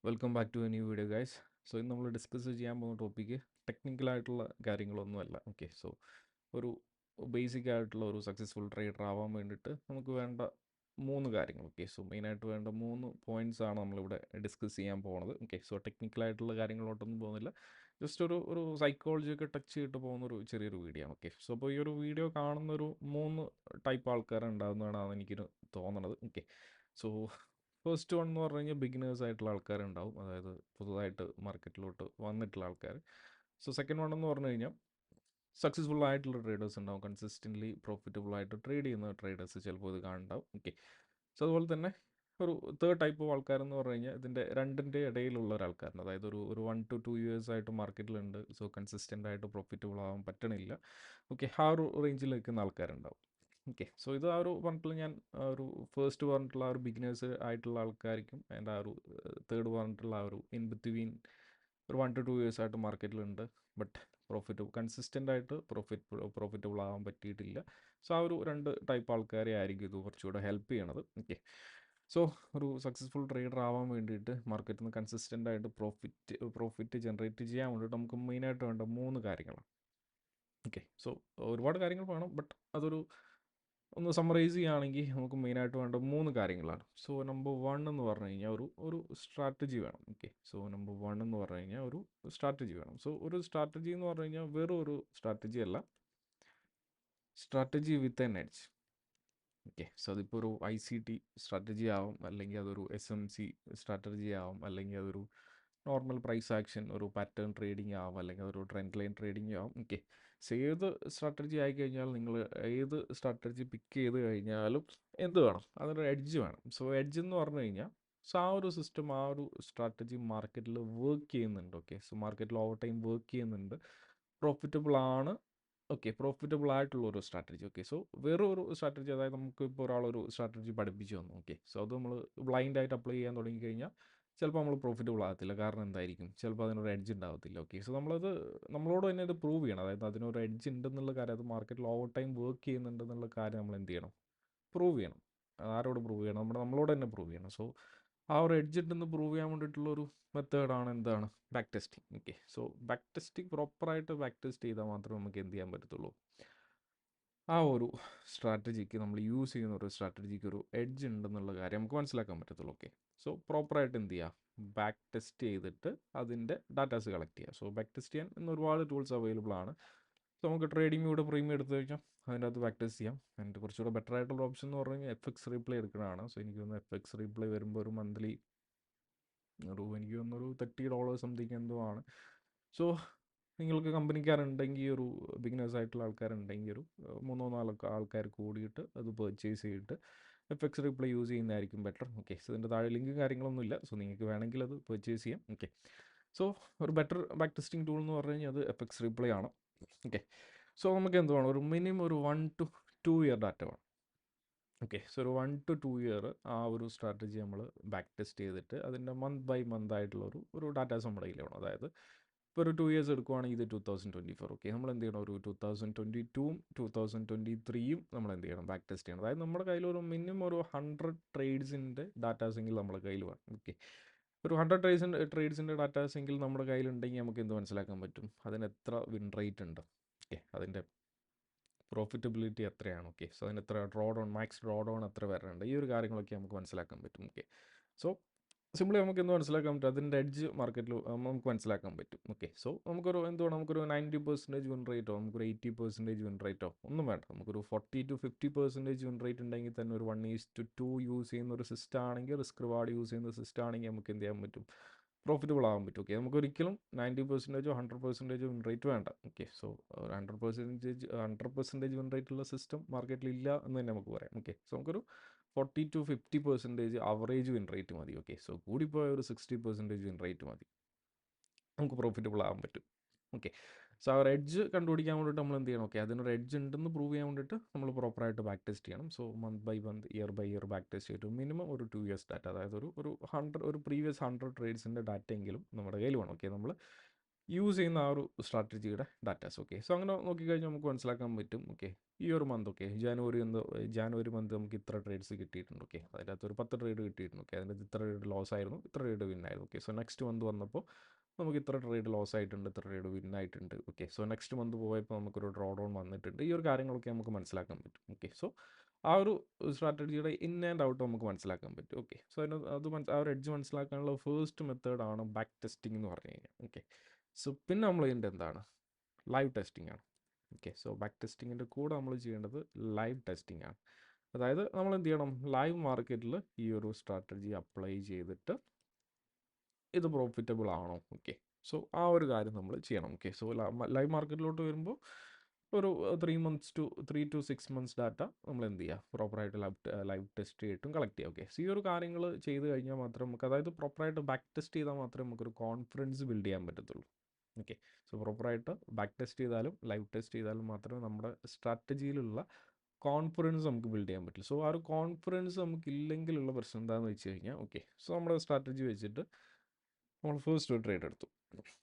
Welcome back to a new video guys. So ഇന്ന് നമ്മൾ discuss ചെയ്യാൻ പോകുന്ന ടോപ്പിക്ക് ടെക്നിക്കലായിട്ടുള്ള കാര്യങ്ങളൊന്നുമല്ല. ഓക്കെ, സോ ഒരു ബേസിക് ആയിട്ടുള്ള ഒരു സക്സസ്ഫുൾ ട്രേഡർ ആവാൻ വേണ്ടിയിട്ട് നമുക്ക് വേണ്ട 3 കാര്യങ്ങൾ. ഓക്കെ, സോ മെയിനായിട്ട് വേണ്ട 3 പോയിൻറ്റ്സ് ആണ് നമ്മളിവിടെ ഡിസ്കസ് ചെയ്യാൻ പോകുന്നത്. ഓക്കെ, സോ ടെക്നിക്കലായിട്ടുള്ള കാര്യങ്ങളോട്ടൊന്നും പോകുന്നില്ല, ജസ്റ്റ് ഒരു സൈക്കോളജിയൊക്കെ ടച്ച് ചെയ്തിട്ട് പോകുന്നൊരു ചെറിയൊരു വീഡിയോ ആണ്. ഓക്കെ, സോ അപ്പോൾ ഈ ഒരു വീഡിയോ കാണുന്നൊരു 3 ടൈപ്പ് ആൾക്കാരുണ്ടാകുന്നതാണ് എനിക്ക് തോന്നണത്. ഓക്കെ, സോ ഫസ്റ്റ് വൺ എന്ന് പറഞ്ഞു കഴിഞ്ഞാൽ ബിഗിനേഴ്സ് ആയിട്ടുള്ള ആൾക്കാരുണ്ടാവും, അതായത് പുതുതായിട്ട് മാർക്കറ്റിലോട്ട് വന്നിട്ടുള്ള ആൾക്കാർ. സോ സെക്കൻഡ് വൺ എന്ന് പറഞ്ഞു കഴിഞ്ഞാൽ സക്സസ്ഫുൾ ആയിട്ടുള്ള ട്രേഡേഴ്സ് ഉണ്ടാവും, കൺസിസ്റ്റൻ്റ്ലി പ്രോഫിറ്റബിൾ ആയിട്ട് ട്രേഡ് ചെയ്യുന്ന ട്രേഡേഴ്സ് ചിലപ്പോൾ ഇത് കാണുന്നുണ്ടാവും. ഓക്കെ, സോ അതുപോലെ തന്നെ ഒരു തേർഡ് ടൈപ്പ് ഓഫ് ആൾക്കാരെന്ന് പറഞ്ഞു കഴിഞ്ഞാൽ ഇതിൻ്റെ രണ്ടിൻ്റെ ഇടയിലുള്ള ഒരാൾക്കാരുണ്ട്, അതായത് ഒരു 1 to 2 years ആയിട്ട് മാർക്കറ്റിലുണ്ട്, സോ കൺസിസ്റ്റൻ്റ് ആയിട്ട് പ്രോഫിറ്റബിൾ ആവാൻ പറ്റണില്ല. ഓക്കെ, ആ ഒരു റേഞ്ചിൽ നിൽക്കുന്ന ആൾക്കാരുണ്ടാവും. ഓക്കെ, സോ ഇത് ആ ഒരു പറഞ്ഞിട്ടുള്ള ഞാൻ ഒരു ഫസ്റ്റ് പറഞ്ഞിട്ടുള്ള ആ ഒരു ബിഗിനേഴ്സ് ആയിട്ടുള്ള ആൾക്കാർക്കും ആൻഡ് ആ ഒരു തേർഡ് പറഞ്ഞിട്ടുള്ള ആ ഒരു ഇൻ ബിറ്റ്വീൻ ഒരു 1 to 2 years ആയിട്ട് മാർക്കറ്റിലുണ്ട്, ബട്ട് കൺസിസ്റ്റൻ്റ് ആയിട്ട് പ്രോഫിറ്റബിൾ ആവാൻ പറ്റിയിട്ടില്ല. സോ ആ ഒരു 2 ടൈപ്പ് ആൾക്കാരെ ആയിരിക്കും ഇത് കുറച്ചുകൂടെ ഹെൽപ്പ് ചെയ്യണത്. ഓക്കെ, സോ ഒരു സക്സസ്ഫുൾ ട്രേഡർ ആവാൻ വേണ്ടിയിട്ട് മാർക്കറ്റിൽ നിന്ന് കൺസിസ്റ്റൻ്റ് ആയിട്ട് പ്രോഫിറ്റ് ജനറേറ്റ് ചെയ്യാൻ വേണ്ടിയിട്ട് നമുക്ക് മെയിനായിട്ട് വേണ്ട 3 കാര്യങ്ങളാണ്. ഓക്കെ, സോ ഒരുപാട് കാര്യങ്ങൾ വേണം, ബട്ട് അതൊരു ഒന്ന് സമ്മറൈസ് ചെയ്യുകയാണെങ്കിൽ നമുക്ക് മെയിനായിട്ട് വേണ്ട 3 കാര്യങ്ങളാണ്. സോ നമ്പർ വൺ എന്ന് പറഞ്ഞു കഴിഞ്ഞാൽ ഒരു സ്ട്രാറ്റജി വേണം. ഓക്കെ, സോ നമ്പർ വൺ എന്ന് പറഞ്ഞു കഴിഞ്ഞാൽ ഒരു സ്ട്രാറ്റജി വേണം. സോ ഒരു സ്ട്രാറ്റജി എന്ന് പറഞ്ഞു കഴിഞ്ഞാൽ വെറും ഒരു സ്ട്രാറ്റജി അല്ല, സ്ട്രാറ്റജി വിത്ത് എൻ എഡ്ജ്. ഓക്കെ, സോ അതിപ്പോൾ ഒരു ICT സ്ട്രാറ്റജി ആവും, അല്ലെങ്കിൽ അതൊരു SMC സ്ട്രാറ്റജി ആവും, അല്ലെങ്കിൽ അതൊരു നോർമൽ പ്രൈസ് ആക്ഷൻ ഒരു പാറ്റേൺ ട്രേഡിംഗ് ആവും, അല്ലെങ്കിൽ അതൊരു ട്രെൻഡ് ലൈൻ ട്രേഡിംഗ് ആവും. ഓക്കെ, സോ ഏത് സ്ട്രാറ്റജി ആയി കഴിഞ്ഞാൽ നിങ്ങൾ ഏത് സ്ട്രാറ്റജി പിക്ക് ചെയ്ത് കഴിഞ്ഞാലും എന്ത് വേണം, അതിനൊരു എഡ്ജ് വേണം. സോ എഡ്ജ് എന്ന് പറഞ്ഞു കഴിഞ്ഞാൽ സോ ആ ഒരു സിസ്റ്റം, ആ ഒരു സ്ട്രാറ്റജി മാർക്കറ്റിൽ വർക്ക് ചെയ്യുന്നുണ്ട്. ഓക്കെ, സോ മാർക്കറ്റിൽ ഓവർ ടൈം വർക്ക് ചെയ്യുന്നുണ്ട്, പ്രോഫിറ്റബിൾ ആണ്. ഓക്കെ, പ്രോഫിറ്റബിൾ ആയിട്ടുള്ള ഒരു സ്ട്രാറ്റജി. ഓക്കെ, സോ വേറെ ഒരു സ്ട്രാറ്റജി, അതായത് നമുക്ക് ഇപ്പോൾ ഒരാളൊരു സ്ട്രാറ്റജി പഠിപ്പിച്ചു തന്നു. ഓക്കെ, സോ അത് നമ്മൾ ബ്ലൈൻഡ് ആയിട്ട് അപ്ലൈ ചെയ്യാൻ തുടങ്ങിക്കഴിഞ്ഞാൽ ചിലപ്പോൾ നമ്മൾ പ്രോഫിറ്റബിൾ ആകത്തില്ല. കാരണം എന്തായിരിക്കും, ചിലപ്പോൾ അതിനൊരു എഡ്ജ് ഉണ്ടാവത്തില്ല. ഓക്കെ, സോ നമ്മളോട് തന്നെ ഇത് പ്രൂവ് ചെയ്യണം, അതായത് അതിനൊരു എഡ്ജ് ഉണ്ടെന്നുള്ള കാര്യം, അത് മാർക്കറ്റിൽ ഓവർ ടൈം വർക്ക് ചെയ്യുന്നുണ്ടെന്നുള്ള കാര്യം നമ്മൾ എന്ത് ചെയ്യണം, പ്രൂവ് ചെയ്യണം. ആരോട് പ്രൂവ് ചെയ്യണം, നമ്മളോട് തന്നെ പ്രൂവ് ചെയ്യണം. സോ ആ ഒരു എഡ്ജ് ഉണ്ടെന്ന് പ്രൂവ് ചെയ്യാൻ വേണ്ടിയിട്ടുള്ളൊരു മെത്തേഡാണ് എന്താണ്, back testing. Okay, so back testing പ്രോപ്പറായിട്ട് ബാക്ക് ടെസ്റ്റ് ചെയ്താൽ മാത്രമേ നമുക്ക് എന്ത് ചെയ്യാൻ പറ്റത്തുള്ളൂ, ആ ഒരു സ്ട്രാറ്റജിക്ക്, നമ്മൾ യൂസ് ചെയ്യുന്ന ഒരു സ്ട്രാറ്റജിക്ക് ഒരു എഡ്ജ് ഉണ്ടെന്നുള്ള കാര്യം നമുക്ക് മനസ്സിലാക്കാൻ പറ്റത്തുള്ളൂ. ഓക്കെ, സോ പ്രോപ്പറായിട്ട് എന്ത് ചെയ്യുക, ബാക്ക് ടെസ്റ്റ് ചെയ്തിട്ട് അതിൻ്റെ ഡാറ്റാസ് കളക്ട് ചെയ്യുക. സോ ബാക്ക് ടെസ്റ്റ് ചെയ്യാൻ ഇന്ന് ഒരുപാട് ടൂൾസ് അവൈലബിൾ ആണ്. സോ നമുക്ക് ട്രേഡിംഗ് കൂടെ പ്രീമിയം എടുത്തു കഴിഞ്ഞാൽ അതിൻ്റെ അകത്ത് ബാക്ക് ടെസ്റ്റ് ചെയ്യാം. അതിൻ്റെ കുറച്ചുകൂടെ ബെറ്റർ ആയിട്ടുള്ള ഓപ്ഷൻ എന്ന് പറഞ്ഞു കഴിഞ്ഞാൽ FX റീപ്ലേ എടുക്കുന്നതാണ്. സോ എനിക്ക് തോന്നുന്നു FX റീപ്ലേ വരുമ്പോൾ ഒരു മന്ത്ലി എനിക്ക് തോന്നുന്നു ഒരു $30 സംതിങ് എന്തോ ആണ്. സോ നിങ്ങൾക്ക് കമ്പനിക്കാരുണ്ടെങ്കിൽ, ഒരു ബിഗിനേഴ്സ് ആയിട്ടുള്ള ആൾക്കാരുണ്ടെങ്കിൽ, ഒരു 3-4 ആൾക്കാർ കൂടിയിട്ട് അത് പർച്ചേസ് ചെയ്തിട്ട് FX റീപ്ലേ യൂസ് ചെയ്യുന്നതായിരിക്കും ബെറ്റർ. ഓക്കെ, സോ ഇതിൻ്റെ താഴെ ലിങ്കും കാര്യങ്ങളൊന്നും ഇല്ല, സോ നിങ്ങൾക്ക് വേണമെങ്കിൽ അത് പർച്ചേസ് ചെയ്യാം. ഓക്കെ, സോ ഒരു ബെറ്റർ ബാക്ക് ടെസ്റ്റിംഗ് ടൂൾ എന്ന് പറഞ്ഞു കഴിഞ്ഞാൽ അത് FX റീപ്ലേ ആണ്. ഓക്കെ, സോ നമുക്ക് എന്ത് വേണം, ഒരു മിനിമം ഒരു 1 to 2 year ഡാറ്റ വേണം. ഓക്കെ, സോ ഒരു 1 to 2 year ആ ഒരു സ്ട്രാറ്റജി നമ്മൾ ബാക്ക് ടെസ്റ്റ് ചെയ്തിട്ട് അതിൻ്റെ മന്ത് ബൈ മന്ത് ആയിട്ടുള്ള ഒരു ഡാറ്റാസ് നമ്മുടെ കയ്യിൽ വേണം. അതായത് ഇപ്പോൾ ഒരു 2 years എടുക്കുവാണെങ്കിൽ ഇത് 2024. ഓക്കെ, നമ്മൾ എന്ത് ചെയ്യണം, ഒരു 2022ഉം 2023യും നമ്മൾ എന്ത് ചെയ്യണം, ബാക്ക് ടെസ്റ്റ് ചെയ്യണം. അതായത് നമ്മുടെ കയ്യിൽ ഒരു മിനിമം ഒരു 100 ട്രേഡ്സിൻ്റെ ഡാറ്റാസ് എങ്കിൽ നമ്മുടെ കയ്യിൽ വേണം. ഓക്കെ, ഒരു 100 ട്രേഡ്സിൻ്റെ ഡാറ്റാസ് എങ്കിൽ നമ്മുടെ കയ്യിലുണ്ടെങ്കിൽ നമുക്ക് എന്ത് മനസ്സിലാക്കാൻ പറ്റും, അതിന് എത്ര വിൻ റേറ്റ് ഉണ്ട്, ഓക്കെ, അതിൻ്റെ പ്രോഫിറ്റബിലിറ്റി എത്രയാണ്. ഓക്കെ, സോ അതിന് എത്ര മാക്സ് ഡ്രോ ഡൗൺ എത്ര വരാനുണ്ട്, ഈ ഒരു കാര്യങ്ങളൊക്കെ നമുക്ക് മനസ്സിലാക്കാൻ പറ്റും. ഓക്കെ, സോ സിമ്പിളി നമുക്ക് എന്ത് മനസ്സിലാക്കാൻ പറ്റും, അതിൻ്റെ എഡ്ജ് മാർക്കറ്റിൽ നമുക്ക് മനസ്സിലാക്കാൻ പറ്റും. ഓക്കെ, സോ നമുക്കൊരു 90% വിൻ റേറ്റോ, നമുക്കൊരു 80% വിൻ റേറ്റോ ഒന്നും വേണ്ട, നമുക്കൊരു 40-50% വിൻ റേറ്റ് ഉണ്ടെങ്കിൽ തന്നെ ഒരു 1:2 യൂസ് ചെയ്യുന്ന ഒരു സിസ്റ്റം ആണെങ്കിൽ, റിസ്ക് റിവാർഡ് യൂസ് ചെയ്യുന്ന സിസ്റ്റം ആണെങ്കിൽ നമുക്ക് എന്ത് ചെയ്യാൻ പറ്റും, പ്രോഫിറ്റബിൾ ആകാൻ പറ്റും. ഓക്കെ, നമുക്കൊരിക്കലും 90%-ഓ 100%-ഓ വിൻ റേറ്റ് വേണ്ട. ഓക്കെ, സോ 100% വിൻ റേറ്റ് ഉള്ള സിസ്റ്റം മാർക്കറ്റിൽ ഇല്ല എന്ന് തന്നെ നമുക്ക് പറയാം. ഓക്കെ, സോ നമുക്കൊരു 40-50% അവറേജ് വിൻ റേറ്റ് മതി. ഓക്കെ, സോ കൂടിപ്പോയ ഒരു 60% വിൻ റേറ്റ് മതി, നമുക്ക് പ്രോഫിറ്റബിൾ ആകാൻ പറ്റും. ഓക്കെ, സോ ആ ഒരു എഡ്ജ് കണ്ടുപിടിക്കാൻ വേണ്ടിയിട്ട് നമ്മൾ എന്ത് ചെയ്യണം, ഓക്കെ, അതിനൊരു എഡ്ജ് ഉണ്ടെന്ന് പ്രൂവ് ചെയ്യാൻ വേണ്ടിയിട്ട് നമ്മൾ പ്രോപ്പറായിട്ട് ബാക്ക് ടെസ്റ്റ് ചെയ്യണം. So month by month, year by year back test ചെയ്തിട്ട് മിനിമം ഒരു 2 years ഡാറ്റ, അതായത് ഒരു 100 ഒരു പ്രീവിയസ് 100 ട്രേഡ്സിൻ്റെ ഡാറ്റ എങ്കിലും നമ്മുടെ കയ്യിൽ വേണം. ഓക്കെ, നമ്മൾ യൂസ് ചെയ്യുന്ന ആ ഒരു സ്ട്രാറ്റജിയുടെ ഡാറ്റാസ്. ഓക്കെ, സോ അങ്ങനെ നോക്കിക്കഴിഞ്ഞാൽ നമുക്ക് മനസ്സിലാക്കാൻ പറ്റും. ഓക്കെ, ഈ ഒരു മന്ത്, ഓക്കെ, ജാനുവരി മന്ത് നമുക്ക് ഇത്ര ട്രേഡ്സ് കിട്ടിയിട്ടുണ്ട്. ഓക്കെ, അതിൻ്റെ അകത്ത് ഒരു 10 ട്രേഡ് കിട്ടിയിട്ടുണ്ട്. ഓക്കെ, അതിൻ്റെ ഇത്ര ട്രേഡ് ലോസ് ആയിരുന്നു, ഇത്ര ട്രേഡ് വിൻ ആയിരുന്നു. ഓക്കെ, സോ നെക്സ്റ്റ് മന്ത് വന്നപ്പോൾ നമുക്ക് ഇത്ര ട്രേഡ് ലോസ് ആയിട്ടുണ്ട്, ഇത്ര ട്രേഡ് വിൻ ആയിട്ടുണ്ട്. ഓക്കെ, സോ നെക്സ്റ്റ് മന്ത് പോയപ്പോൾ നമുക്കൊരു ഡ്രോ ഡൗൺ വന്നിട്ടുണ്ട്. ഈ ഒരു കാര്യങ്ങളൊക്കെ നമുക്ക് മനസ്സിലാക്കാൻ പറ്റും. ഓക്കെ, സോ ആ ഒരു സ്ട്രാറ്റജിയുടെ ഇൻ ആൻഡ് ഔട്ട് നമുക്ക് മനസ്സിലാക്കാൻ പറ്റും. ഓക്കെ, സോ ആ ഒരു എഡ്ജ് മനസ്സിലാക്കാനുള്ള ഫസ്റ്റ് മെത്തേഡാണ് ബാക്ക് ടെസ്റ്റിംഗ് എന്ന് പറഞ്ഞു കഴിഞ്ഞാൽ. ഓക്കെ, സോ പിന്നെ നമ്മൾ ഇതിൻ്റെ എന്താണ്, ലൈവ് ടെസ്റ്റിംഗ് ആണ്. ഓക്കെ, സോ ബാക്ക് ടെസ്റ്റിങ്ങിൻ്റെ കൂടെ നമ്മൾ ചെയ്യേണ്ടത് ലൈവ് ടെസ്റ്റിംഗ് ആണ്. അതായത് നമ്മൾ എന്ത് ചെയ്യണം, ലൈവ് മാർക്കറ്റിൽ ഈ ഒരു സ്ട്രാറ്റജി അപ്ലൈ ചെയ്തിട്ട് ഇത് പ്രോഫിറ്റബിൾ ആണോ. ഓക്കെ, സോ ആ ഒരു കാര്യം നമ്മൾ ചെയ്യണം. ഓക്കെ, സോ ലൈവ് മാർക്കറ്റിലോട്ട് വരുമ്പോൾ ഒരു 3 to 6 months ഡാറ്റ നമ്മൾ എന്ത് ചെയ്യുക, പ്രോപ്പറായിട്ട് ലൈവ് ടെസ്റ്റ് ചെയ്തിട്ടും കളക്ട് ചെയ്യുക. ഓക്കെ, സോ ഈ ഒരു കാര്യങ്ങൾ ചെയ്ത് കഴിഞ്ഞാൽ മാത്രമേ നമുക്ക്, അതായത് പ്രോപ്പറായിട്ട് ബാക്ക് ടെസ്റ്റ് ചെയ്താൽ മാത്രമേ നമുക്കൊരു കോൺഫിഡൻസ് ബിൽഡ് ചെയ്യാൻ പറ്റത്തുള്ളൂ. ഓക്കെ, സോ പ്രോപ്പറായിട്ട് ബാക്ക് ടെസ്റ്റ് ചെയ്താലും ലൈവ് ടെസ്റ്റ് ചെയ്താലും മാത്രമേ നമ്മുടെ സ്ട്രാറ്റജിയിലുള്ള കോൺഫിഡൻസ് നമുക്ക് ബിൽഡ് ചെയ്യാൻ പറ്റില്ല. സോ ആ ഒരു കോൺഫിഡൻസ് നമുക്ക് ഇല്ലെങ്കിലുള്ള പ്രശ്നം എന്താണെന്ന് വെച്ച് കഴിഞ്ഞാൽ, ഓക്കെ, സോ നമ്മുടെ സ്ട്രാറ്റജി വെച്ചിട്ട് നമ്മൾ ഫസ്റ്റ് ഒരു ട്രേഡ് എടുത്തു.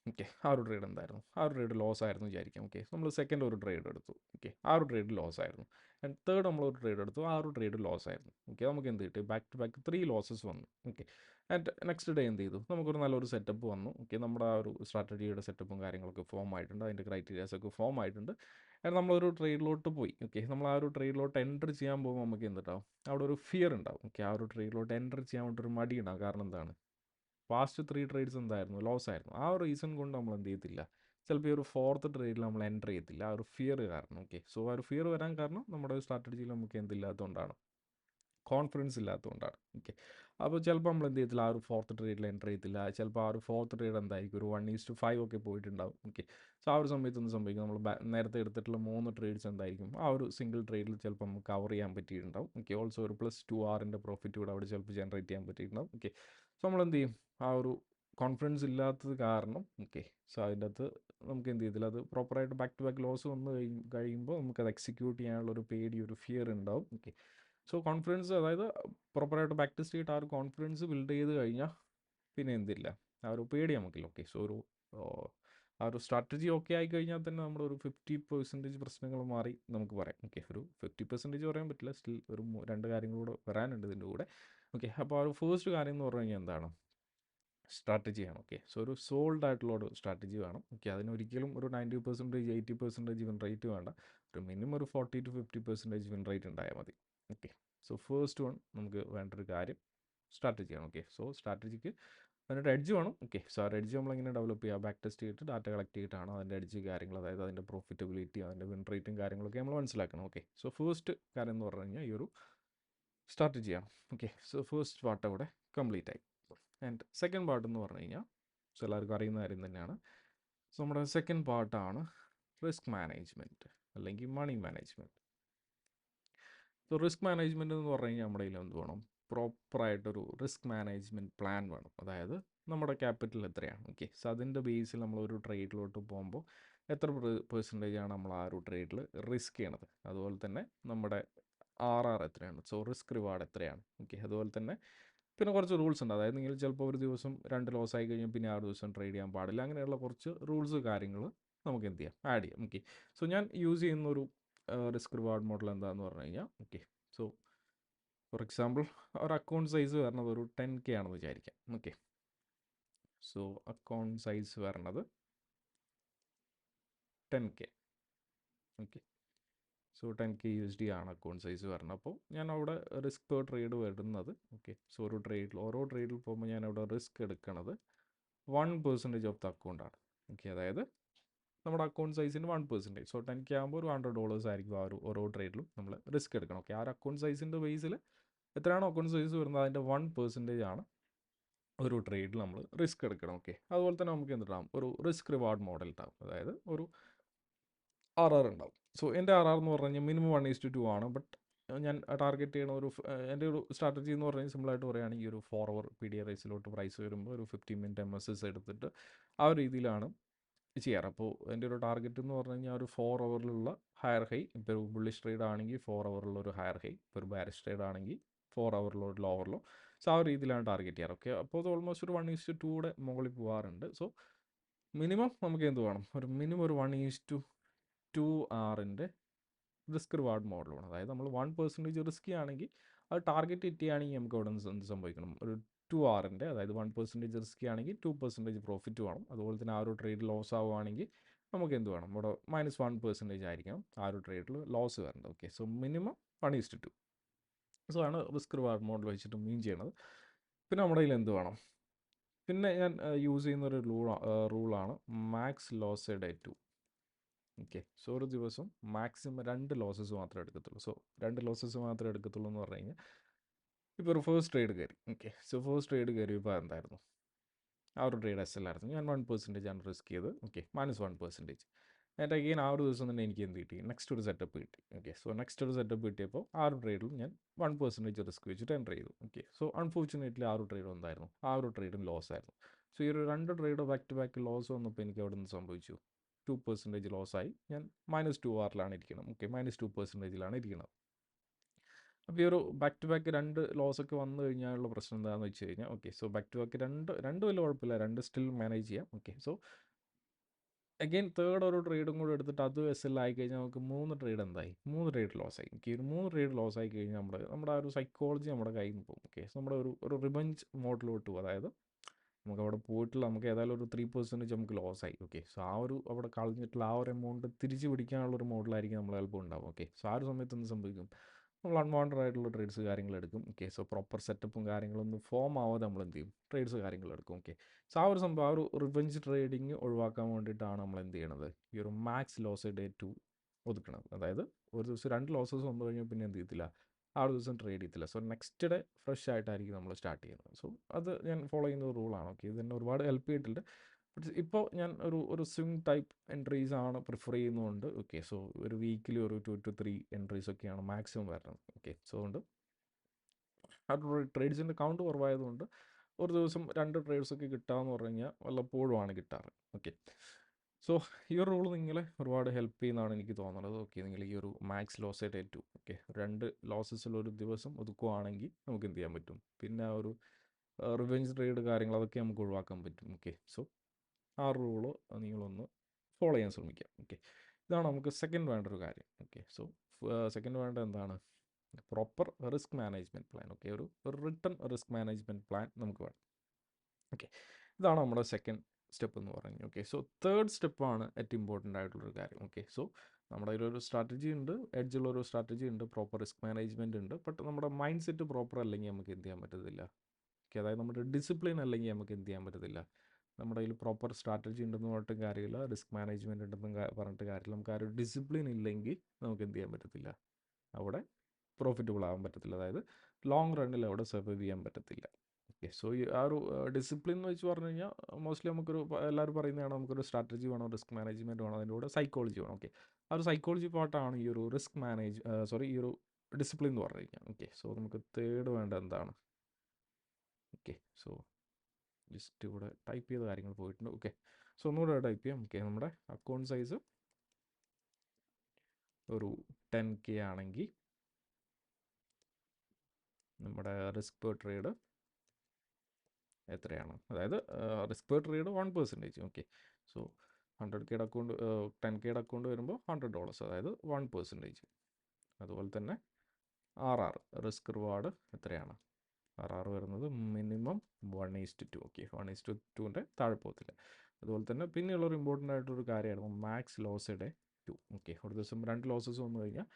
ഓക്കെ, ആ ഒരു ട്രേഡ് എന്തായിരുന്നു, ആ ഒരു ട്രേഡ് ലോസ് ആയിരുന്നു വിചാരിക്കാം. ഓക്കെ, നമ്മൾ സെക്കൻഡ് ഒരു ട്രേഡ് എടുത്തു. ഓക്കെ, ആ ഒരു ട്രേഡ് ലോസ് ആയിരുന്നു. ആൻഡ് തേർഡ് നമ്മളൊരു ട്രേഡ് എടുത്തു, ആ ഒരു ട്രേഡ് ലോസ് ആയിരുന്നു. ഓക്കെ, നമുക്ക് എന്ത് കിട്ടി, ബാക്ക് ടു ബാക്ക് 3 ലോസസ് വന്നു. ഓക്കെ, ആൻഡ് നെക്സ്റ്റ് ഡേ എന്ത് ചെയ്തു, നമുക്കൊരു നല്ലൊരു സെറ്റപ്പ് വന്നു. ഓക്കെ, നമ്മുടെ ആ ഒരു സ്ട്രാറ്റജിയുടെ സെറ്റപ്പും കാര്യങ്ങളൊക്കെ ഫോം ആയിട്ടുണ്ട്, അതിൻ്റെ ക്രൈറ്റീരിയാസൊക്കെ ഫോം ആയിട്ടുണ്ട്. ആൻഡ് നമ്മളൊരു ട്രേഡിലോട്ട് പോയി. ഓക്കെ, നമ്മൾ ആ ഒരു ട്രേഡിലോട്ട് എൻ്റർ ചെയ്യാൻ പോകുമ്പോൾ നമുക്ക് എന്തുണ്ടാവും, അവിടെ ഒരു ഫിയർ ഉണ്ടാവും. ഓക്കെ, ആ ഒരു ട്രേഡിലോട്ട് എൻ്റർ ചെയ്യാൻ വേണ്ടിയൊരു മടി ഉണ്ടാവും. കാരണം എന്താണ്, ഫാസ്റ്റ് 3 ട്രേഡ്സ് എന്തായിരുന്നു, ലോസ് ആയിരുന്നു. ആ ഒരു റീസൺ കൊണ്ട് നമ്മൾ എന്ത് ചെയ്യത്തില്ല, ചിലപ്പോൾ ഈ ഒരു ഫോർത്ത് ട്രേഡിൽ നമ്മൾ എൻ്റർ ചെയ്യത്തില്ല, ആ ഒരു ഫിയർ കാരണം. ഓക്കെ, സോ ആ ഒരു ഫിയർ വരാൻ കാരണം നമ്മുടെ സ്ട്രാറ്റജിയിൽ നമുക്ക് എന്തില്ലാത്തതുകൊണ്ടാണ്, കോൺഫിഡൻസ് ഇല്ലാത്തതുകൊണ്ടാണ്. ഓക്കെ, അപ്പോൾ ചിലപ്പോൾ നമ്മൾ എന്ത് ചെയ്യത്തില്ല, ആ ഒരു ഫോർത്ത് ട്രേഡിൽ എൻ്റർ ചെയ്യത്തില്ല. ചിലപ്പോൾ ആ ഒരു ഫോർത്ത് ട്രേഡ് എന്തായിരിക്കും, ഒരു 1:5 ഒക്കെ പോയിട്ടുണ്ടാവും. ഓക്കെ, സോ ആ ഒരു സമയത്ത് ഒന്നും സംഭവിക്കും, നമ്മൾ നേരത്തെ എടുത്തിട്ടുള്ള 3 ട്രേഡ്സ് എന്തായിരിക്കും, ആ ഒരു സിംഗിൾ ട്രേഡിൽ ചിലപ്പോൾ നമുക്ക് കവർ ചെയ്യാൻ പറ്റിയിട്ടുണ്ടാവും. ഓക്കെ, ഓൾസോ ഒരു +2 പ്രോഫിറ്റ് കൂടെ അവിടെ ചിലപ്പോൾ ജനറേറ്റ് ചെയ്യാൻ പറ്റിയിട്ടുണ്ടാവും. ഓക്കെ, സോ നമ്മൾ എന്ത് ചെയ്യും, ആ ഒരു കോൺഫിഡൻസ് ഇല്ലാത്തത് കാരണം. ഓക്കെ, സോ അതിൻ്റെ അകത്ത് നമുക്ക് എന്ത് ചെയ്തില്ല, അത് പ്രോപ്പറായിട്ട് ബാക്ക് ടു ബാക്ക് ലോസ് വന്ന് കഴിയുമ്പോൾ നമുക്കത് എക്സിക്യൂട്ട് ചെയ്യാനുള്ള ഒരു പേടി, ഒരു ഫിയർ ഉണ്ടാവും. ഓക്കെ, സോ കോൺഫിഡൻസ്, അതായത് പ്രോപ്പറായിട്ട് ബാക്ക് ടെസ്റ്റ് ചെയ്തിട്ട് ആ ഒരു കോൺഫിഡൻസ് ബിൽഡ് ചെയ്ത് കഴിഞ്ഞാൽ പിന്നെ എന്തില്ല, ആ ഒരു പേടി നമുക്കില്ല. ഓക്കെ, സോ ആ ഒരു സ്ട്രാറ്റജി ഓക്കെ ആയി കഴിഞ്ഞാൽ തന്നെ നമ്മുടെ ഒരു 50% പ്രശ്നങ്ങൾ മാറി നമുക്ക് പറയാം. ഓക്കെ, ഒരു 50% പറയാൻ പറ്റില്ല, സ്റ്റിൽ ഒരു 2 കാര്യങ്ങളൂടെ വരാനുണ്ട് ഇതിൻ്റെ കൂടെ. ഓക്കെ, അപ്പോൾ ആ ഒരു ഫസ്റ്റ് കാര്യം എന്ന് പറഞ്ഞു കഴിഞ്ഞാൽ എന്താണ്, സ്ട്രാറ്റജിയാണ്. ഓക്കെ, സോ ഒരു സോൾഡ് ആയിട്ടുള്ള ഒരു സ്ട്രാറ്റജി വേണം. ഓക്കെ, അതിനൊരിക്കലും ഒരു 90%, 80% വിൻ റേറ്റ് വേണ്ട, ഒരു മിനിമം ഒരു 40 to 50% വിൻ റേറ്റ് ഉണ്ടായാൽ മതി. ഓക്കെ, സോ ഫസ്റ്റ് വൺ നമുക്ക് വേണ്ടൊരു കാര്യം സ്ട്രാറ്റജിയാണ്. ഓക്കെ, സോ സ്ട്രാറ്റജിക്ക് അതിൻ്റെ എഡ്ജ് വേണം. ഓക്കെ, സോ ആ എഡ്ജ് നമ്മളെങ്ങനെ ഡെവലപ്പ് ചെയ്യുക, ബാക്ക് ടെസ്റ്റ് ചെയ്തിട്ട് ഡാറ്റ കളക്ട് ചെയ്തിട്ടാണ് അതിൻ്റെ എഡ്ജ് കാര്യങ്ങൾ, അതായത് അതിൻ്റെ പ്രോഫിറ്റബിലിറ്റി, അതിൻ്റെ വിൻ റേറ്റും കാര്യങ്ങളൊക്കെ നമ്മൾ മനസ്സിലാക്കണം. ഓക്കെ, സോ ഫസ്റ്റ് കാര്യം എന്ന് പറഞ്ഞു കഴിഞ്ഞാൽ ഈ ഒരു സ്ട്രാറ്റജിയാണ്. ഓക്കെ, സോ ഫസ്റ്റ് പാർട്ട് അവിടെ കംപ്ലീറ്റ് ആയി. ആൻഡ് സെക്കൻഡ് പാർട്ട് എന്ന് പറഞ്ഞു കഴിഞ്ഞാൽ, സോ എല്ലാവർക്കും അറിയുന്ന കാര്യം തന്നെയാണ്. സോ നമ്മുടെ സെക്കൻഡ് പാർട്ടാണ് റിസ്ക് മാനേജ്മെൻറ്റ് അല്ലെങ്കിൽ money management. So risk management എന്ന് പറഞ്ഞു കഴിഞ്ഞാൽ നമ്മുടെ കയ്യിൽ എന്ത് വേണം, പ്രോപ്പറായിട്ടൊരു റിസ്ക് മാനേജ്മെൻറ്റ് പ്ലാൻ വേണം. അതായത് നമ്മുടെ ക്യാപിറ്റൽ എത്രയാണ്. ഓക്കെ, സോ അതിൻ്റെ ബേസിൽ നമ്മളൊരു ട്രേഡിലോട്ട് പോകുമ്പോൾ എത്ര പെർസെൻറ്റേജാണ് നമ്മൾ ആ ഒരു ട്രേഡിൽ റിസ്ക് ചെയ്യണത്, അതുപോലെ തന്നെ നമ്മുടെ RR എത്രയാണ്, സോ റിസ്ക് റിവാർഡ് എത്രയാണ്. ഓക്കെ, അതുപോലെ തന്നെ പിന്നെ കുറച്ച് റൂൾസ് ഉണ്ട്. അതായത് നിങ്ങൾ ചിലപ്പോൾ ഒരു ദിവസം 2 ലോസ് ആയി കഴിഞ്ഞാൽ പിന്നെ ആ ദിവസം ട്രേഡ് ചെയ്യാൻ പാടില്ല. അങ്ങനെയുള്ള കുറച്ച് റൂൾസ് കാര്യങ്ങൾ നമുക്ക് എന്ത് ചെയ്യാം, ആഡ് ചെയ്യാം. ഓക്കെ, സോ ഞാൻ യൂസ് ചെയ്യുന്ന ഒരു റിസ്ക് റിവാർഡ് മോഡൽ എന്താണെന്ന് പറഞ്ഞു കഴിഞ്ഞാൽ, ഓക്കെ, സോ ഫോർ എക്സാമ്പിൾ ഒരു അക്കൗണ്ട് സൈസ് വരണത് ഒരു 10K ആണെന്ന് വിചാരിക്കാം. ഓക്കെ, സോ അക്കൗണ്ട് സൈസ് വരണത് 10K. Okay, so 10K USD ആണ് അക്കൗണ്ട് സൈസ് വരുന്നത്. അപ്പോൾ ഞാൻ അവിടെ റിസ്ക് പെർ ട്രേഡ് വരുന്നത്. ഓക്കെ, സോ ഓരോ ട്രേഡിൽ പോകുമ്പോൾ ഞാൻ അവിടെ റിസ്ക് എടുക്കുന്നത് 1% ഓഫ് ദ അക്കൗണ്ടാണ്. ഓക്കെ, അതായത് നമ്മുടെ അക്കൗണ്ട് സൈസിന് 1%. സോ 10K ആകുമ്പോൾ ഒരു $100 ആയിരിക്കും ആ ഒരു ഓരോ ട്രേഡിലും നമ്മൾ റിസ്ക് എടുക്കണം. ഓക്കെ, ആ ഒരു അക്കൗണ്ട് സൈസിൻ്റെ ബേസിൽ എത്രയാണോ അക്കൗണ്ട് സൈസ് വരുന്നത് അതിൻ്റെ 1% ആണ് ഒരു ട്രേഡിൽ നമ്മൾ റിസ്ക് എടുക്കണം. ഓക്കെ, അതുപോലെ തന്നെ നമുക്ക് എന്തുണ്ടാവും, ഒരു റിസ്ക് റിവാർഡ് മോഡൽ ഉണ്ടാവും. അതായത് ഒരു RR ഉണ്ടാവും. സോ എൻ്റെ RR എന്ന് പറഞ്ഞു കഴിഞ്ഞാൽ മിനിമം 1:2 ആണ്. ബട്ട് ഞാൻ ടാർഗറ്റ് ചെയ്യണ എൻ്റെ ഒരു സ്ട്രാറ്റജി എന്ന് പറഞ്ഞാൽ സിമ്പിളായിട്ട് പറയുകയാണെങ്കിൽ ഒരു 4 അവർ PDRIസിലോട്ട് പ്രൈസ് വരുമ്പോൾ ഒരു 15 മിനിറ്റ് MSS എടുത്തിട്ട് ആ ഒരു രീതിയിലാണ് ചെയ്യാറ്. അപ്പോൾ എൻ്റെ ഒരു ടാർഗറ്റ് എന്ന് പറഞ്ഞു കഴിഞ്ഞാൽ ഒരു 4 അവറിലുള്ള ഹയർ ഹൈ, ഇപ്പോൾ ഒരു ബുള്ളിഷ് ട്രേഡ് ആണെങ്കിൽ 4 അവറിലുള്ള ഒരു ഹയർ ഹൈ, ഇപ്പോൾ ഒരു ബാരിഷ് ട്രേഡ് ആണെങ്കിൽ 4 അവറിലുള്ള ഒരു ലോവർ ലോ. സോ ആ ഒരു രീതിയിലാണ് ടാർഗറ്റ് ചെയ്യാറ്. ഓക്കെ, അപ്പോൾ അത് ഓൾമോസ്റ്റ് ഒരു 1:2 മുകളിൽ പോകാറുണ്ട്. സോ മിനിമം നമുക്ക് എന്ത് വേണം, ഒരു മിനിമം ഒരു 1:2 റിസ്ക് റിവാർഡ് മോഡൽ വേണം. അതായത് നമ്മൾ 1% റിസ്കി ആണെങ്കിൽ അത് ടാർഗറ്റ് ഹിറ്റ് ചെയ്യുകയാണെങ്കിൽ നമുക്ക് അവിടെ നിന്ന് എന്ത് സംഭവിക്കണം, ഒരു 2 അതായത് 1% റിസ്കി ആണെങ്കിൽ 2% പ്രോഫിറ്റ് വേണം. അതുപോലെ തന്നെ ആ ഒരു ട്രേഡ് ലോസ് ആവുകയാണെങ്കിൽ നമുക്ക് എന്ത് വേണം, ഇവിടെ -1% ആയിരിക്കണം ആ ഒരു ട്രേഡിൽ ലോസ് വരേണ്ടത്. Okay, so minimum 1:2. സോ ആണ് റിസ്ക് റിവാർഡ് മോഡൽ വെച്ചിട്ട് മീൻ ചെയ്യണത്. പിന്നെ നമ്മുടെ കയ്യിൽ എന്ത് വേണം, പിന്നെ ഞാൻ യൂസ് ചെയ്യുന്ന ഒരു റൂളാണ് max loss day 2. Okay, so ഒരു ദിവസം മാക്സിമം 2 ലോസസ് മാത്രമേ എടുക്കത്തുള്ളൂ. സോ 2 ലോസസ് മാത്രമേ എടുക്കത്തുള്ളൂ എന്ന് പറഞ്ഞു കഴിഞ്ഞാൽ, ഇപ്പോൾ ഒരു ഫസ്റ്റ് ട്രേഡ് കയറി. ഓക്കെ, സോ ഫസ്റ്റ് ട്രേഡ് കയറിയപ്പോൾ എന്തായിരുന്നു, ആ ഒരു ട്രേഡ് എസ് എൽ ആയിരുന്നു. ഞാൻ 1% ആണ് റിസ്ക് ചെയ്ത്. ഓക്കെ, -1%. എന്നിട്ട് അഗെയിൻ ആ ഒരു ദിവസം തന്നെ എനിക്ക് എന്ത് കിട്ടി, നെക്സ്റ്റ് ഒരു സെറ്റപ്പ് കിട്ടി. ഓക്കെ, സോ നെക്സ്റ്റ് ഒരു സെറ്റപ്പ് കിട്ടിയപ്പോൾ ആ ഒരു ട്രേഡിൽ ഞാൻ 1% റിസ്ക് വെച്ചിട്ട് എൻ്റർ ചെയ്തു. ഓക്കെ, സോ അൺഫോർച്ചുനേറ്റ്ലി ആ ഒരു ട്രേഡ് എന്തായിരുന്നു, ആ ഒരു ട്രേഡും ലോസ് ആയിരുന്നു. സോ ഈ ഒരു 2 trade back to back loss വന്നപ്പോൾ എനിക്ക് അവിടെ നിന്ന് സംഭവിച്ചു, 2% ലോസായി. ഞാൻ -2 ഇരിക്കണം. ഓക്കെ, -2%ലാണ് ഇരിക്കുന്നത്. അപ്പോൾ ഈ ഒരു ബാക്ക് ടു ബാക്ക് 2 ലോസൊക്കെ വന്നു കഴിഞ്ഞാലുള്ള പ്രശ്നം എന്താണെന്ന് വെച്ച് കഴിഞ്ഞാൽ, okay, so back to back രണ്ട് വലിയ കുഴപ്പമില്ല, 2 സ്റ്റിൽ മാനേജ് ചെയ്യാം. ഓക്കെ, സോ അഗെയിൻ തേർഡ് ഒരു ട്രേഡും കൂടെ എടുത്തിട്ട് അത് എസ് എൽ ആയി കഴിഞ്ഞാൽ നമുക്ക് 3 ട്രേഡ് എന്തായി, 3 ട്രേഡ് ലോസായി. ഓക്കെ, ഒരു 3 ട്രേഡ് ലോസായി കഴിഞ്ഞാൽ നമ്മുടെ ആ ഒരു സൈക്കോളജി നമ്മുടെ കയ്യിൽ നിന്ന് പോകും. ഓക്കെ, സോ നമ്മുടെ ഒരു റിവഞ്ച് മോഡിലോട്ട് പോകും. അതായത് നമുക്ക് അവിടെ പോയിട്ടുള്ള നമുക്ക് ഏതായാലും ഒരു 3% നമുക്ക് ലോസായി. ഓക്കെ, സോ ആ ഒരു അവിടെ കളഞ്ഞിട്ടുള്ള ആ ഒരു എമൗണ്ട് തിരിച്ച് പിടിക്കാനുള്ള ഒരു മോഡലായിരിക്കും നമ്മൾ ചിലപ്പോൾ ഉണ്ടാവും. ഓക്കെ, സോ ആ ഒരു സമയത്ത് എന്ത് സംഭവിക്കും, നമ്മൾ അൺവാണ്ടഡ് ആയിട്ടുള്ള ട്രേഡ്സ് കാര്യങ്ങൾ എടുക്കും. ഓക്കെ, സോ പ്രോപ്പർ സെറ്റപ്പും കാര്യങ്ങളൊന്നും ഫോം ആവാതെ നമ്മൾ എന്ത് ചെയ്യും, ട്രേഡ്സ് കാര്യങ്ങൾ എടുക്കും. ഓക്കെ, സോ ആ ഒരു സംഭവം, ആ ഒരു റിവഞ്ച് ട്രേഡിങ് ഒഴിവാക്കാൻ വേണ്ടിയിട്ടാണ് നമ്മൾ എന്ത് ചെയ്യണത്, ഈ ഒരു മാക്സ് ലോസ് ഡേ 2 ഒതുക്കണത്. അതായത് ഒരു ദിവസം 2 ലോസസ് വന്നു കഴിഞ്ഞാൽ പിന്നെ എന്ത് ചെയ്യത്തില്ല, ആ ഒരു ദിവസം ട്രേഡ് ചെയ്യത്തില്ല. സോ നെക്സ്റ്റ് ഡേ ഫ്രഷ് ആയിട്ടായിരിക്കും നമ്മൾ സ്റ്റാർട്ട് ചെയ്യുന്നത്. സോ അത് ഞാൻ ഫോളോ ചെയ്യുന്ന ഒരു റൂളാണ്. ഓക്കെ, ഇത് എന്നെ ഒരുപാട് ഹെൽപ്പ് ചെയ്തിട്ടുണ്ട്. ബട്ട് ഇപ്പോൾ ഞാൻ ഒരു സ്വിംഗ് ടൈപ്പ് എൻട്രീസ് ആണ് പ്രിഫർ ചെയ്യുന്നതുകൊണ്ട്. ഓക്കെ, സോ ഒരു വീക്കിലി ഒരു 2 to 3 എൻട്രീസ് ഒക്കെയാണ് മാക്സിമം വരുന്നത്. ഓക്കെ, സോ അതുകൊണ്ട് ആ ട്രേഡ്സിൻ്റെ കൗണ്ട് കുറവായതുകൊണ്ട് ഒരു ദിവസം 2 ട്രേഡ്സൊക്കെ കിട്ടാമെന്ന് പറഞ്ഞു കഴിഞ്ഞാൽ വല്ലപ്പോഴുമാണ് കിട്ടാറ്. ഓക്കെ, സോ ഈ ഒരു റൂൾ നിങ്ങളെ ഒരുപാട് ഹെൽപ്പ് ചെയ്യുന്നതാണ് എനിക്ക് തോന്നുന്നത്. ഓക്കെ, നിങ്ങൾ ഈ ഒരു മാക്സ് ലോസ് ഡേ 2, ഓക്കെ, 2 ലോസസിലൊരു ദിവസം ഒതുക്കുവാണെങ്കിൽ നമുക്ക് എന്ത് ചെയ്യാൻ പറ്റും, പിന്നെ ആ ഒരു റിവെഞ്ച് ട്രേഡ് കാര്യങ്ങൾ അതൊക്കെ നമുക്ക് ഒഴിവാക്കാൻ പറ്റും. ഓക്കെ, സോ ആ റൂള് നിങ്ങളൊന്ന് ഫോളോ ചെയ്യാൻ ശ്രമിക്കാം. ഓക്കെ, ഇതാണ് നമുക്ക് സെക്കൻഡ് വേണ്ട ഒരു കാര്യം. ഓക്കെ, സോ സെക്കൻഡ് വേണ്ട എന്താണ്, proper risk management plan. Okay, ഒരു റിട്ടൺ റിസ്ക് മാനേജ്മെൻറ്റ് പ്ലാൻ നമുക്ക് വേണം. ഓക്കെ, ഇതാണ് നമ്മുടെ സെക്കൻഡ് സ്റ്റെപ്പ് എന്ന് പറയുന്നത്. ഓക്കെ, സോ തേർഡ് സ്റ്റെപ്പാണ് ഏറ്റവും ഇമ്പോർട്ടൻ്റ് ആയിട്ടുള്ളൊരു കാര്യം. ഓക്കെ, സോ നമ്മുടെ കയ്യിലൊരു സ്ട്രാറ്റജി ഉണ്ട്, എഡ്ജുള്ളൊരു സ്ട്രാറ്റജി ഉണ്ട്, പ്രോപ്പർ റിസ്ക് മാനേജ്മെൻറ്റ് ഉണ്ട്. ബട്ട് നമ്മുടെ മൈൻഡ് സെറ്റ് പ്രോപ്പർ അല്ലെങ്കിൽ നമുക്ക് എന്ത് ചെയ്യാൻ പറ്റത്തില്ല. ഓക്കെ, അതായത് നമ്മുടെ ഡിസിപ്ലിൻ അല്ലെങ്കിൽ നമുക്ക് എന്ത് ചെയ്യാൻ പറ്റത്തില്ല. നമ്മുടെ കയ്യിൽ പ്രോപ്പർ സ്ട്രാറ്റജി ഉണ്ടെന്ന് പറഞ്ഞിട്ട് കാര്യമില്ല, റിസ്ക് മാനേജ്മെൻറ്റ് ഉണ്ടെന്ന് പറഞ്ഞിട്ട് കാര്യമില്ല. നമുക്ക് ആ ഒരു ഡിസിപ്ലിൻ ഇല്ലെങ്കിൽ നമുക്ക് എന്ത് ചെയ്യാൻ പറ്റത്തില്ല, അവിടെ പ്രോഫിറ്റബിൾ ആകാൻ പറ്റത്തില്ല. അതായത് ലോങ് റണ്ണിൽ അവിടെ സർവൈവ് ചെയ്യാൻ പറ്റത്തില്ല. ഓക്കെ, സോ ഈ ആ ഒരു ഡിസിപ്ലിൻ എന്ന് വെച്ച് പറഞ്ഞു കഴിഞ്ഞാൽ മോസ്റ്റ്ലി എല്ലാവരും പറയുന്നതാണ്, നമുക്കൊരു സ്ട്രാറ്റജി വേണം, റിസ്ക് മാനേജ്മെൻറ്റ് വേണം, അതിൻ്റെ കൂടെ സൈക്കോളജി വേണം. ഓക്കെ, ആ ഒരു സൈക്കോളജി പാർട്ടാണ് ഈ ഒരു ഈ ഒരു ഡിസിപ്ലിൻ എന്ന് പറഞ്ഞു കഴിഞ്ഞാൽ. ഓക്കെ, സോ നമുക്ക് തേർഡ് വേണ്ട എന്താണ്. ഓക്കെ, സോ ജസ്റ്റ് ഇവിടെ ടൈപ്പ് ചെയ്ത കാര്യങ്ങൾ പോയിട്ടുണ്ട്. ഓക്കെ, സോ ഒന്നുകൂടെ ടൈപ്പ് ചെയ്യാം. ഓക്കെ, നമ്മുടെ അക്കൗണ്ട് സൈസ് ഒരു 10K ആണെങ്കിൽ നമ്മുടെ റിസ്ക് പെർ ട്രേഡ് എത്രയാണ്, അതായത് risk per trade 1%. Okay, so 100K account 10K account വരുമ്പോൾ $100, അതായത് 1%. അതുപോലെ തന്നെ റിസ്ക് റിവാർഡ് എത്രയാണ്, വരുന്നത് മിനിമം 1:2. ഓക്കെ, 1:2 താഴെ പോകത്തില്ല. അതുപോലെ തന്നെ പിന്നെയുള്ളൊരു ഇമ്പോർട്ടൻ്റ് ആയിട്ടൊരു കാര്യമായിരുന്നു മാക്സ് ലോസ് ഡേ 2. ഓക്കെ, ഒരു ദിവസം 2 ലോസസ് വന്നു കഴിഞ്ഞാൽ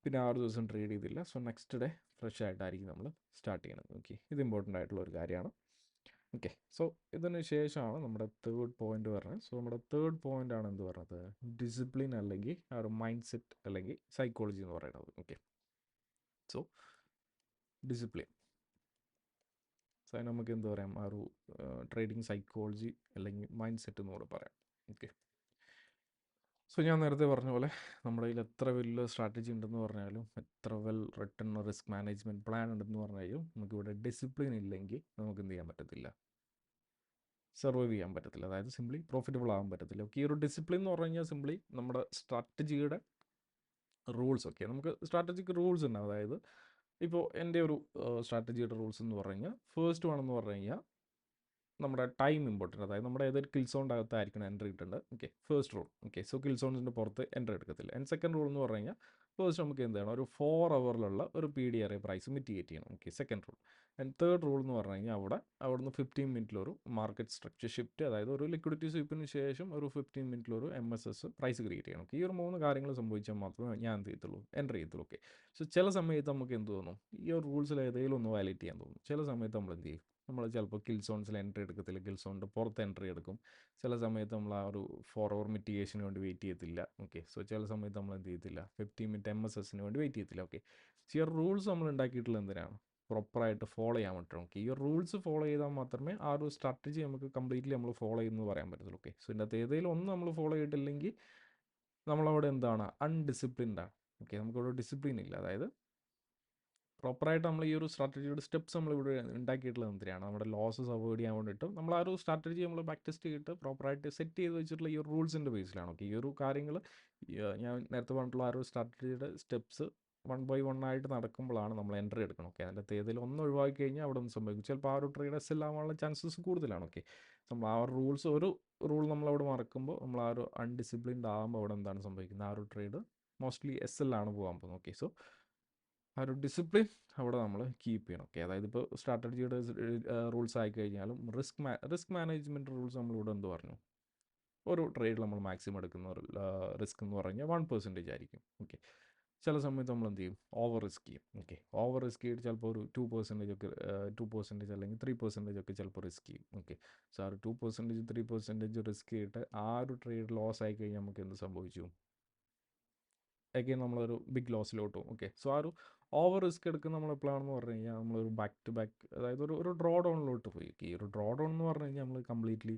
പിന്നെ ആ ഒരു ദിവസം ട്രേഡ് ചെയ്തില്ല. സോ നെക്സ്റ്റ് ഡേ ഫ്രഷ് ആയിട്ടായിരിക്കും നമ്മൾ സ്റ്റാർട്ട് ചെയ്യുന്നത്. ഓക്കെ, ഇത് ഇമ്പോർട്ടൻ്റ് ആയിട്ടുള്ള ഒരു കാര്യമാണ്. ഓക്കെ, സോ ഇതിന് ശേഷമാണ് നമ്മുടെ തേർഡ് പോയിന്റ് പറഞ്ഞത്. സോ നമ്മുടെ തേർഡ് പോയിന്റ് ആണ് എന്ത് പറയുന്നത്, ഡിസിപ്ലിൻ അല്ലെങ്കിൽ ആ ഒരു മൈൻഡ് സെറ്റ് അല്ലെങ്കിൽ സൈക്കോളജി എന്ന് പറയുന്നത്. ഓക്കെ, സോ ഡിസിപ്ലിൻ, സോ അതിന് നമുക്ക് എന്ത് പറയാം, ആ ഒരു ട്രേഡിങ് സൈക്കോളജി അല്ലെങ്കിൽ മൈൻഡ് സെറ്റ് എന്ന് കൂടെ പറയാം. ഓക്കെ, സോ ഞാൻ നേരത്തെ പറഞ്ഞ പോലെ നമ്മുടെ കയ്യിൽ എത്ര വലിയ സ്ട്രാറ്റജി ഉണ്ടെന്ന് പറഞ്ഞാലും, എത്ര well written risk management plan ഉണ്ടെന്ന് പറഞ്ഞാലും, നമുക്കിവിടെ ഡിസിപ്ലിൻ ഇല്ലെങ്കിൽ നമുക്ക് എന്ത് ചെയ്യാൻ പറ്റത്തില്ല, സർവൈവ് ചെയ്യാൻ പറ്റത്തില്ല. അതായത് സിംപ്ലി പ്രോഫിറ്റബിൾ ആകാൻ പറ്റത്തില്ല. ഓക്കെ, ഈ ഒരു ഡിസിപ്ലിൻ എന്ന് പറഞ്ഞു കഴിഞ്ഞാൽ സിംപ്ലി നമ്മുടെ സ്ട്രാറ്റജിയുടെ റൂൾസ്. ഓക്കെ, നമുക്ക് സ്ട്രാറ്റജിക്ക് റൂൾസ് ഉണ്ട്. അതായത് ഇപ്പോൾ എൻ്റെ ഒരു സ്ട്രാറ്റജിയുടെ റൂൾസ് എന്ന് പറഞ്ഞു കഴിഞ്ഞാൽ, ഫസ്റ്റ് വൺ എന്ന് പറഞ്ഞു കഴിഞ്ഞാൽ നമ്മുടെ ടൈം ഇമ്പോർട്ടൻറ്റ്, അതായത് നമ്മുടെ ഏതൊരു കിൽ സോണിൻ്റെ അകത്തായിരിക്കണം എൻട്രി കിട്ടേണ്ടത്. Okay, first rule. Okay, so kill സോൺസിൻ്റെ പുറത്ത് എൻട്രി എടുക്കത്തില്ല. ആൻഡ് സെക്കൻഡ് റൂൾ എന്ന് പറഞ്ഞു കഴിഞ്ഞാൽ ഫസ്റ്റ് നമുക്ക് എന്ത് ചെയ്യണം, ഒരു 4 ഹവറിലുള്ള ഒരു PDRA പ്രൈസ് മിറ്റിഗേറ്റ് ചെയ്യണം. Okay, second rule. And third rule എന്ന് പറഞ്ഞു കഴിഞ്ഞാൽ അവിടുന്ന് 15 മിനിറ്റിലൊരു മാർക്കറ്റ് സ്ട്രക്ചർ ഷിഫ്റ്റ്, അതായത് ഒരു ലിക്വിഡിറ്റി സ്വീപ്പിന് ശേഷം ഒരു 15 മിനിറ്റിലൊരു MSS പ്രൈസ് ക്രിയേറ്റ് ചെയ്യണം. ഈ ഒരു 3 കാര്യങ്ങൾ സംഭവിച്ചാൽ മാത്രമേ ഞാൻ എന്ത് ചെയ്യത്തുള്ളൂ, എൻട്രി ചെയ്യത്തുള്ളൂ. ഓക്കെ, സോ ചില സമയത്ത് നമുക്ക് എന്ത് തോന്നും, ഈ ഒരു റൂൾസിൽ ഏതെങ്കിലും ഒന്ന് വയലേറ്റ് ചെയ്യാൻ തോന്നും. ചില സമയത്ത് നമ്മൾ എന്ത് ചെയ്യും, നമ്മൾ ചിലപ്പോൾ കിൽ സോൺസിൽ എൻട്രി എടുക്കത്തില്ല, കിൽ സോണിൻ്റെ പുറത്ത് എൻട്രി എടുക്കും. ചില സമയത്ത് നമ്മൾ ആ ഒരു 4 അവർ മിറ്റിഗേഷന് വേണ്ടി വെയിറ്റ് ചെയ്യത്തില്ല. ഓക്കെ, സോ ചില സമയത്ത് നമ്മൾ എന്ത് ചെയ്യത്തില്ല, 15 മിനിറ്റ് MSSന് വേണ്ടി വെയിറ്റ് ചെയ്യത്തില്ല. ഓക്കെ, ഈ റൂൾസ് നമ്മൾ ഉണ്ടാക്കിയിട്ടുള്ള എന്തിനാണ്, പ്രോപ്പറായിട്ട് ഫോളോ ചെയ്യാൻ പറ്റണം. ഓക്കെ, ഈ റൂൾസ് ഫോളോ ചെയ്താൽ മാത്രമേ ആ ഒരു സ്ട്രാറ്റജി നമുക്ക് കംപ്ലീറ്റ്ലി നമ്മൾ ഫോളോ ചെയ്യുന്നു പറയാൻ പറ്റത്തുള്ളൂ. ഓക്കെ, സോ ഇതിൻ്റെ അകത്ത് ഏതെങ്കിലും ഒന്ന് നമ്മൾ ഫോളോ ചെയ്തിട്ടില്ലെങ്കിൽ നമ്മളവിടെ എന്താണ്, അൺഡിസിപ്ലിൻഡ് ആണ്. ഓക്കെ, നമുക്കവിടെ ഡിസിപ്ലിൻ ഇല്ല. അതായത് പ്രോപ്പറായിട്ട് നമ്മൾ ഈ ഒരു സ്ട്രാറ്റജിയുടെ സ്റ്റെപ്സ് നമ്മളിവിടെ ഉണ്ടാക്കിയിട്ടുള്ളത് എന്തിനാണ്, നമ്മുടെ ലോസസ് അവോയ്ഡ് ചെയ്യാൻ വേണ്ടിയിട്ടും നമ്മൾ ആ ഒരു സ്ട്രാറ്റജി നമ്മൾ ബാക്ക് ടെസ്റ്റ് ചെയ്തിട്ട് പ്രോപ്പറായിട്ട് സെറ്റ് ചെയ്ത് വെച്ചിട്ടുള്ള ഈ ഒരു റൂൾസിൻ്റെ ബേസിലാണ്. ഓക്കെ, ഈ ഒരു കാര്യങ്ങൾ ഞാൻ നേരത്തെ പറഞ്ഞിട്ടുള്ള ആ ഒരു സ്ട്രാറ്റജിയുടെ സ്റ്റെപ്സ് 1 ബൈ 1 ആയിട്ട് നടക്കുമ്പോഴാണ് നമ്മൾ എൻട്രി എടുക്കണം. ഓക്കെ, അതിൻ്റെ ഏതെങ്കിലും ഒന്ന് ഒഴിവാക്കി കഴിഞ്ഞാൽ അവിടെ ഒന്ന് സംഭവിക്കും, ചിലപ്പോൾ ആ ഒരു ട്രേഡ് എസ് ആവാനുള്ള ചാൻസസ് കൂടുതലാണ്. ഓക്കെ, നമ്മൾ ആ റൂൾസ് ഒരു റൂൾ നമ്മളവിടെ മറക്കുമ്പോൾ നമ്മൾ ആ ഒരു അൺഡിസിപ്ലിൻഡ് ആകുമ്പോൾ അവിടെ എന്താണ് സംഭവിക്കുന്നത്, ആ ഒരു ട്രേഡ് മോസ്റ്റ്ലി ആണ് പോകാൻ പോകുന്നത്. ഓക്കെ, സോ ആ ഒരു ഡിസിപ്ലിൻ അവിടെ നമ്മൾ കീപ്പ് ചെയ്യണം. ഓക്കെ, അതായത് ഇപ്പോൾ സ്ട്രാറ്റജിയുടെ റൂൾസ് ആയി കഴിഞ്ഞാലും റിസ്ക് മാനേജ്മെൻറ്റ് റൂൾസ് നമ്മളിവിടെ എന്ത് പറഞ്ഞു, ഒരു ട്രേഡിൽ നമ്മൾ മാക്സിമം എടുക്കുന്ന റിസ്ക് എന്ന് പറഞ്ഞാൽ 1% ആയിരിക്കും. ഓക്കെ, ചില സമയത്ത് നമ്മൾ എന്ത് ചെയ്യും, ഓവർ റിസ്ക് ചെയ്യും. ഓക്കെ, ഓവർ റിസ്ക് ചെയ്തിട്ട് ചിലപ്പോൾ ഒരു 2% ഒക്കെ 2% അല്ലെങ്കിൽ 3% ഒക്കെ ചിലപ്പോൾ റിസ്ക് ചെയ്യും. ഓക്കെ, സോ ആ ഒരു 2% 3% റിസ്ക് ചെയ്തിട്ട് ആ ഒരു ട്രേഡ് ലോസ് ആയി കഴിഞ്ഞാൽ നമുക്ക് എന്ത് സംഭവിച്ചു, അഗെയിൻ നമ്മളൊരു ബിഗ് ലോസിലോട്ട് പോകും. ഓക്കെ, സോ ആ ഒരു ഓവർ റിസ്ക് എടുക്കുന്ന നമ്മൾ എപ്പോഴാണെന്ന് പറഞ്ഞു കഴിഞ്ഞാൽ നമ്മളൊരു ബാക്ക് ടു ബാക്ക്, അതായത് ഒരു ഡ്രോ ഡൗണിലോട്ട് പോയി. ഈ ഒരു ഡ്രോ ഡൗൺ എന്ന് പറഞ്ഞു കഴിഞ്ഞാൽ നമ്മൾ കംപ്ലീറ്റ്ലി,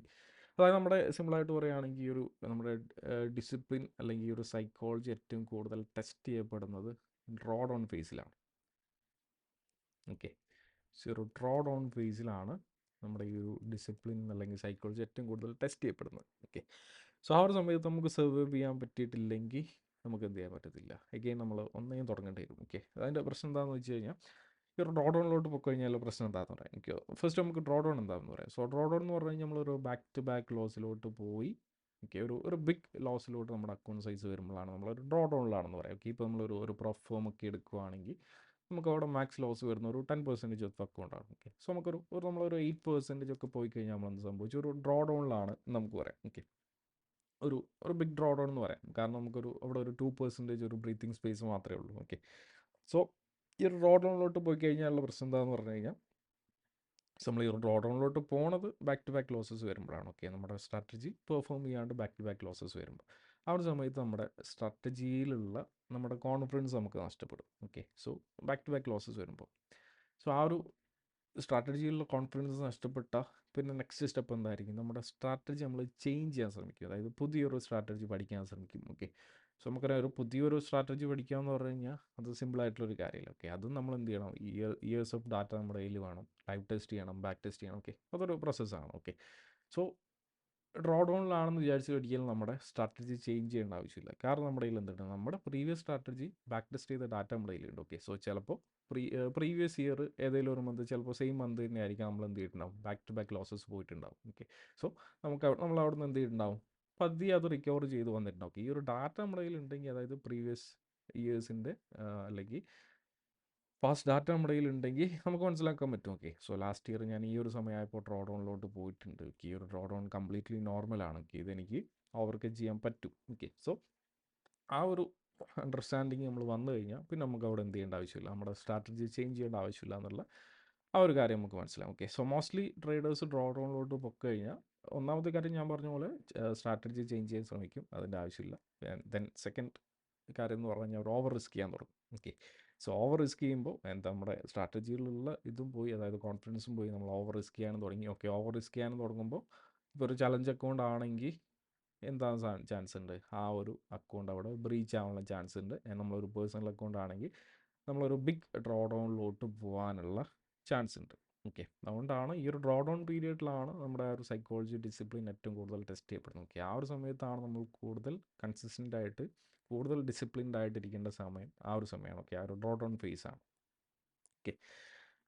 അതായത് നമ്മുടെ സിമ്പിളായിട്ട് പറയുകയാണെങ്കിൽ ഈ ഒരു നമ്മുടെ ഡിസിപ്ലിൻ അല്ലെങ്കിൽ ഈ ഒരു സൈക്കോളജി ഏറ്റവും കൂടുതൽ ടെസ്റ്റ് ചെയ്യപ്പെടുന്നത് ഡ്രോ ഡൗൺ ഫേസിലാണ്. ഓക്കെ, സോ ഒരു ഡ്രോ ഡൗൺ ഫേസിലാണ് നമ്മുടെ ഈ ഒരു ഡിസിപ്ലിൻ അല്ലെങ്കിൽ സൈക്കോളജി ഏറ്റവും കൂടുതൽ ടെസ്റ്റ് ചെയ്യപ്പെടുന്നത്. ഓക്കെ, സോ ആ ഒരു സമയത്ത് നമുക്ക് സർവൈവ് ചെയ്യാൻ പറ്റിയിട്ടില്ലെങ്കിൽ നമുക്ക് എന്ത് ചെയ്യാൻ പറ്റത്തില്ല, അഗെയിൻ നമ്മൾ ഒന്നേയും തുടങ്ങേണ്ടി വരും. ഓക്കെ, അതിൻ്റെ പ്രശ്നം എന്താണെന്ന് വെച്ച് കഴിഞ്ഞാൽ ഈ ഒരു ഡ്രോ ഡൗണിലോട്ട് പോയി കഴിഞ്ഞാൽ പ്രശ്നം എന്താണെന്ന് പറയാം. എനിക്ക് ഫസ്റ്റ് നമുക്ക് ഡ്രോ ഡൗൺ എന്താണെന്ന് പറയാം. സോ ഡ്രോ ഡൗൺ എന്ന് പറഞ്ഞു കഴിഞ്ഞാൽ നമ്മളൊരു ബാക്ക് ടു ബാക്ക് ലോസിലോട്ട് പോയി. ഓക്കെ, ഒരു ബിഗ് ലോസിലോട്ട് നമ്മുടെ അക്കൗണ്ട് സൈസ് വരുമ്പോഴാണ് നമ്മളൊരു ഡ്രോ ഡൗണിലാണെന്ന് പറയാം. ഓക്കെ, ഇപ്പോൾ നമ്മളൊരു പ്രൊഫോം ഒക്കെ എടുക്കുകയാണെങ്കിൽ നമുക്ക് അവിടെ മാക്സ് ലോസ് വരുന്ന ഒരു 10% ഓഫ് അക്കൗണ്ടാണ്. ഓക്കെ, സോ നമ്മളൊരു 8% ഒക്കെ പോയി കഴിഞ്ഞാൽ നമ്മൾ എന്ത് സംഭവിച്ചു, ഒരു ഡ്രോ ഡൗണിലാണ് നമുക്ക് പറയാം. ഓക്കെ, ഒരു ബിഗ് ഡ്രോ ഡൗൺ എന്ന് പറയാം, കാരണം അവിടെ ഒരു 2% ഒരു ബ്രീത്തിങ് സ്പേസ് മാത്രമേ ഉള്ളൂ. ഓക്കെ, സോ ഈ ഒരു ഡ്രോ ഡൗണിലോട്ട് പോയി കഴിഞ്ഞാലുള്ള പ്രശ്നം എന്താണെന്ന് പറഞ്ഞു കഴിഞ്ഞാൽ നമ്മൾ ഈ ഒരു ഡ്രോ ഡൗണിലോട്ട് പോണത് ബാക്ക് ടു ബാക്ക് ലോസസ് വരുമ്പോഴാണ്. ഓക്കെ, നമ്മുടെ സ്ട്രാറ്റജി പെർഫോം ചെയ്യാണ്ട് ബാക്ക് ടു ബാക്ക് ലോസസ് വരുമ്പോൾ ആ ഒരു സമയത്ത് നമ്മുടെ സ്ട്രാറ്റജിയിലുള്ള നമ്മുടെ കോൺഫിഡൻസ് നമുക്ക് നഷ്ടപ്പെടും. Okay, so back to back losses വരുമ്പോൾ, സോ ആ ഒരു സ്ട്രാറ്റജിയിലുള്ള കോൺഫിഡൻസ് നഷ്ടപ്പെട്ട പിന്നെ നെക്സ്റ്റ് സ്റ്റെപ്പ് എന്തായിരിക്കും, നമ്മുടെ സ്ട്രാറ്റജി നമ്മൾ ചേഞ്ച് ചെയ്യാൻ ശ്രമിക്കും, അതായത് പുതിയൊരു സ്ട്രാറ്റജി പഠിക്കാൻ ശ്രമിക്കും. ഓക്കെ, സോ നമുക്കറിയാം ഒരു പുതിയൊരു സ്ട്രാറ്റജി പഠിക്കുക എന്ന് പറഞ്ഞു കഴിഞ്ഞാൽ അത് സിമ്പിളായിട്ടുള്ളൊരു കാര്യമില്ല. ഓക്കെ, അതും നമ്മൾ എന്ത് ചെയ്യണം, ഇയേഴ്സ് ഓഫ് ഡാറ്റ നമ്മുടെ കയ്യിൽ വേണം, ലൈവ് ടെസ്റ്റ് ചെയ്യണം, ബാക്ക് ടെസ്റ്റ് ചെയ്യണം. ഓക്കെ, അതൊരു പ്രോസസ്സാണ്. ഓക്കെ, സോ ഡ്രോ ഡൗണിലാണെന്ന് വിചാരിച്ച് ഒരിക്കലും നമ്മുടെ സ്ട്രാറ്റജി ചേഞ്ച് ചെയ്യേണ്ട ആവശ്യമില്ല, കാരണം നമ്മുടെ കയ്യിൽ എന്തുണ്ട്, നമ്മുടെ പ്രീവിയസ് സ്ട്രാറ്റജി ബാക്ക് ടെസ്റ്റ് ചെയ്ത ഡാറ്റ നമ്മുടെ കയ്യിലുണ്ട്. ഓക്കെ, സോ ചിലപ്പോൾ പ്രീവിയസ് ഇയർ ഏതെങ്കിലും ഒരു മന്ത് ചിലപ്പോൾ സെയിം മന്ത് തന്നെ ആയിരിക്കും നമ്മൾ എന്ത് ചെയ്തിട്ടുണ്ടാവും, ബാക്ക് ടു ബാക്ക് ലോസസ് പോയിട്ടുണ്ടാവും. ഓക്കെ, സോ നമ്മൾ അവിടെ നിന്ന് എന്ത് ചെയ്തിട്ടുണ്ടാവും, പതിയെ അത് റിക്കവർ ചെയ്ത് വന്നിട്ടുണ്ടാവും. ഈ ഒരു ഡാറ്റ നമ്മുടെ കയ്യിൽ ഉണ്ടെങ്കിൽ, അതായത് പ്രീവിയസ് ഇയേഴ്സിൻ്റെ അല്ലെങ്കിൽ പാസ്റ്റ് ഡാറ്റ നമ്മുടെ കയ്യിൽ ഉണ്ടെങ്കിൽ നമുക്ക് മനസ്സിലാക്കാൻ പറ്റും. ഓക്കെ, സോ ലാസ്റ്റ് ഇയർ ഞാൻ ഈ ഒരു സമയമായപ്പോൾ ഡ്രോ ഡൗണിലോട്ട് പോയിട്ടുണ്ട്. ഈ ഒരു ഡ്രോ ഡൗൺ കംപ്ലീറ്റ്ലി നോർമലാണ്. ഇതെനിക്ക് ഓവർകം ചെയ്യാൻ പറ്റും. ഓക്കെ, സോ ആ ഒരു അണ്ടർസ്റ്റാൻഡിങ് നമ്മൾ വന്നു കഴിഞ്ഞാൽ പിന്നെ നമുക്ക് അവിടെ എന്ത് ചെയ്യേണ്ട ആവശ്യമില്ല, നമ്മുടെ സ്ട്രാറ്റജി ചേഞ്ച് ചെയ്യേണ്ട ആവശ്യമില്ല എന്നുള്ള ആ ഒരു കാര്യം നമുക്ക് മനസ്സിലാവും. Okay, so mostly traders draw ഡൗണിലോട്ട് പോയി കഴിഞ്ഞാൽ ഒന്നാമത്തെ കാര്യം ഞാൻ പറഞ്ഞ പോലെ സ്ട്രാറ്റജി ചേഞ്ച് ചെയ്യാൻ ശ്രമിക്കും, അതിൻ്റെ ആവശ്യമില്ല. ദെൻ സെക്കൻഡ് കാര്യം എന്ന് പറഞ്ഞാൽ അവർ ഓവർ റിസ്ക് ചെയ്യാൻ തുടങ്ങും. ഓക്കെ, സോ ഓവർ റിസ്ക് ചെയ്യുമ്പോൾ നമ്മുടെ സ്ട്രാറ്റജിയിലുള്ള ഇതും പോയി, അതായത് കോൺഫിഡൻസും പോയി, നമ്മൾ ഓവർ റിസ്ക് ചെയ്യാനും തുടങ്ങി. ഓക്കെ, ഓവർ റിസ്ക് ചെയ്യാനും തുടങ്ങുമ്പോൾ ഇപ്പോൾ ഒരു ചലഞ്ച് അക്കൗണ്ട് ആണെങ്കിൽ എന്താ ചാൻസ് ഉണ്ട്, ആ ഒരു അക്കൗണ്ട് അവിടെ ബ്രീച്ച് ആവാനുള്ള ചാൻസ് ഉണ്ട്. നമ്മളൊരു പേഴ്സണൽ അക്കൗണ്ട് ആണെങ്കിൽ നമ്മളൊരു ബിഗ് ഡ്രോ ഡൗണിലോട്ട് പോകാനുള്ള ചാൻസ് ഉണ്ട്. ഓക്കെ, അതുകൊണ്ടാണ് ഈ ഒരു ഡ്രോ ഡൗൺ പീരിയഡിലാണ് നമ്മുടെ ആ ഒരു സൈക്കോളജി ഡിസിപ്ലിൻ ഏറ്റവും കൂടുതൽ ടെസ്റ്റ് ചെയ്യപ്പെടുന്നത്. ഓക്കെ, ആ ഒരു സമയത്താണ് നമ്മൾ കൂടുതൽ കൺസിസ്റ്റൻ്റ് ആയിട്ട് കൂടുതൽ ഡിസിപ്ലിൻഡ് ആയിട്ടിരിക്കേണ്ട സമയം ആ ഒരു സമയമാണ്. ഓക്കെ, ആ ഒരു ഡ്രോ ഡൗൺ ഫേസ് ആണ്. ഓക്കെ,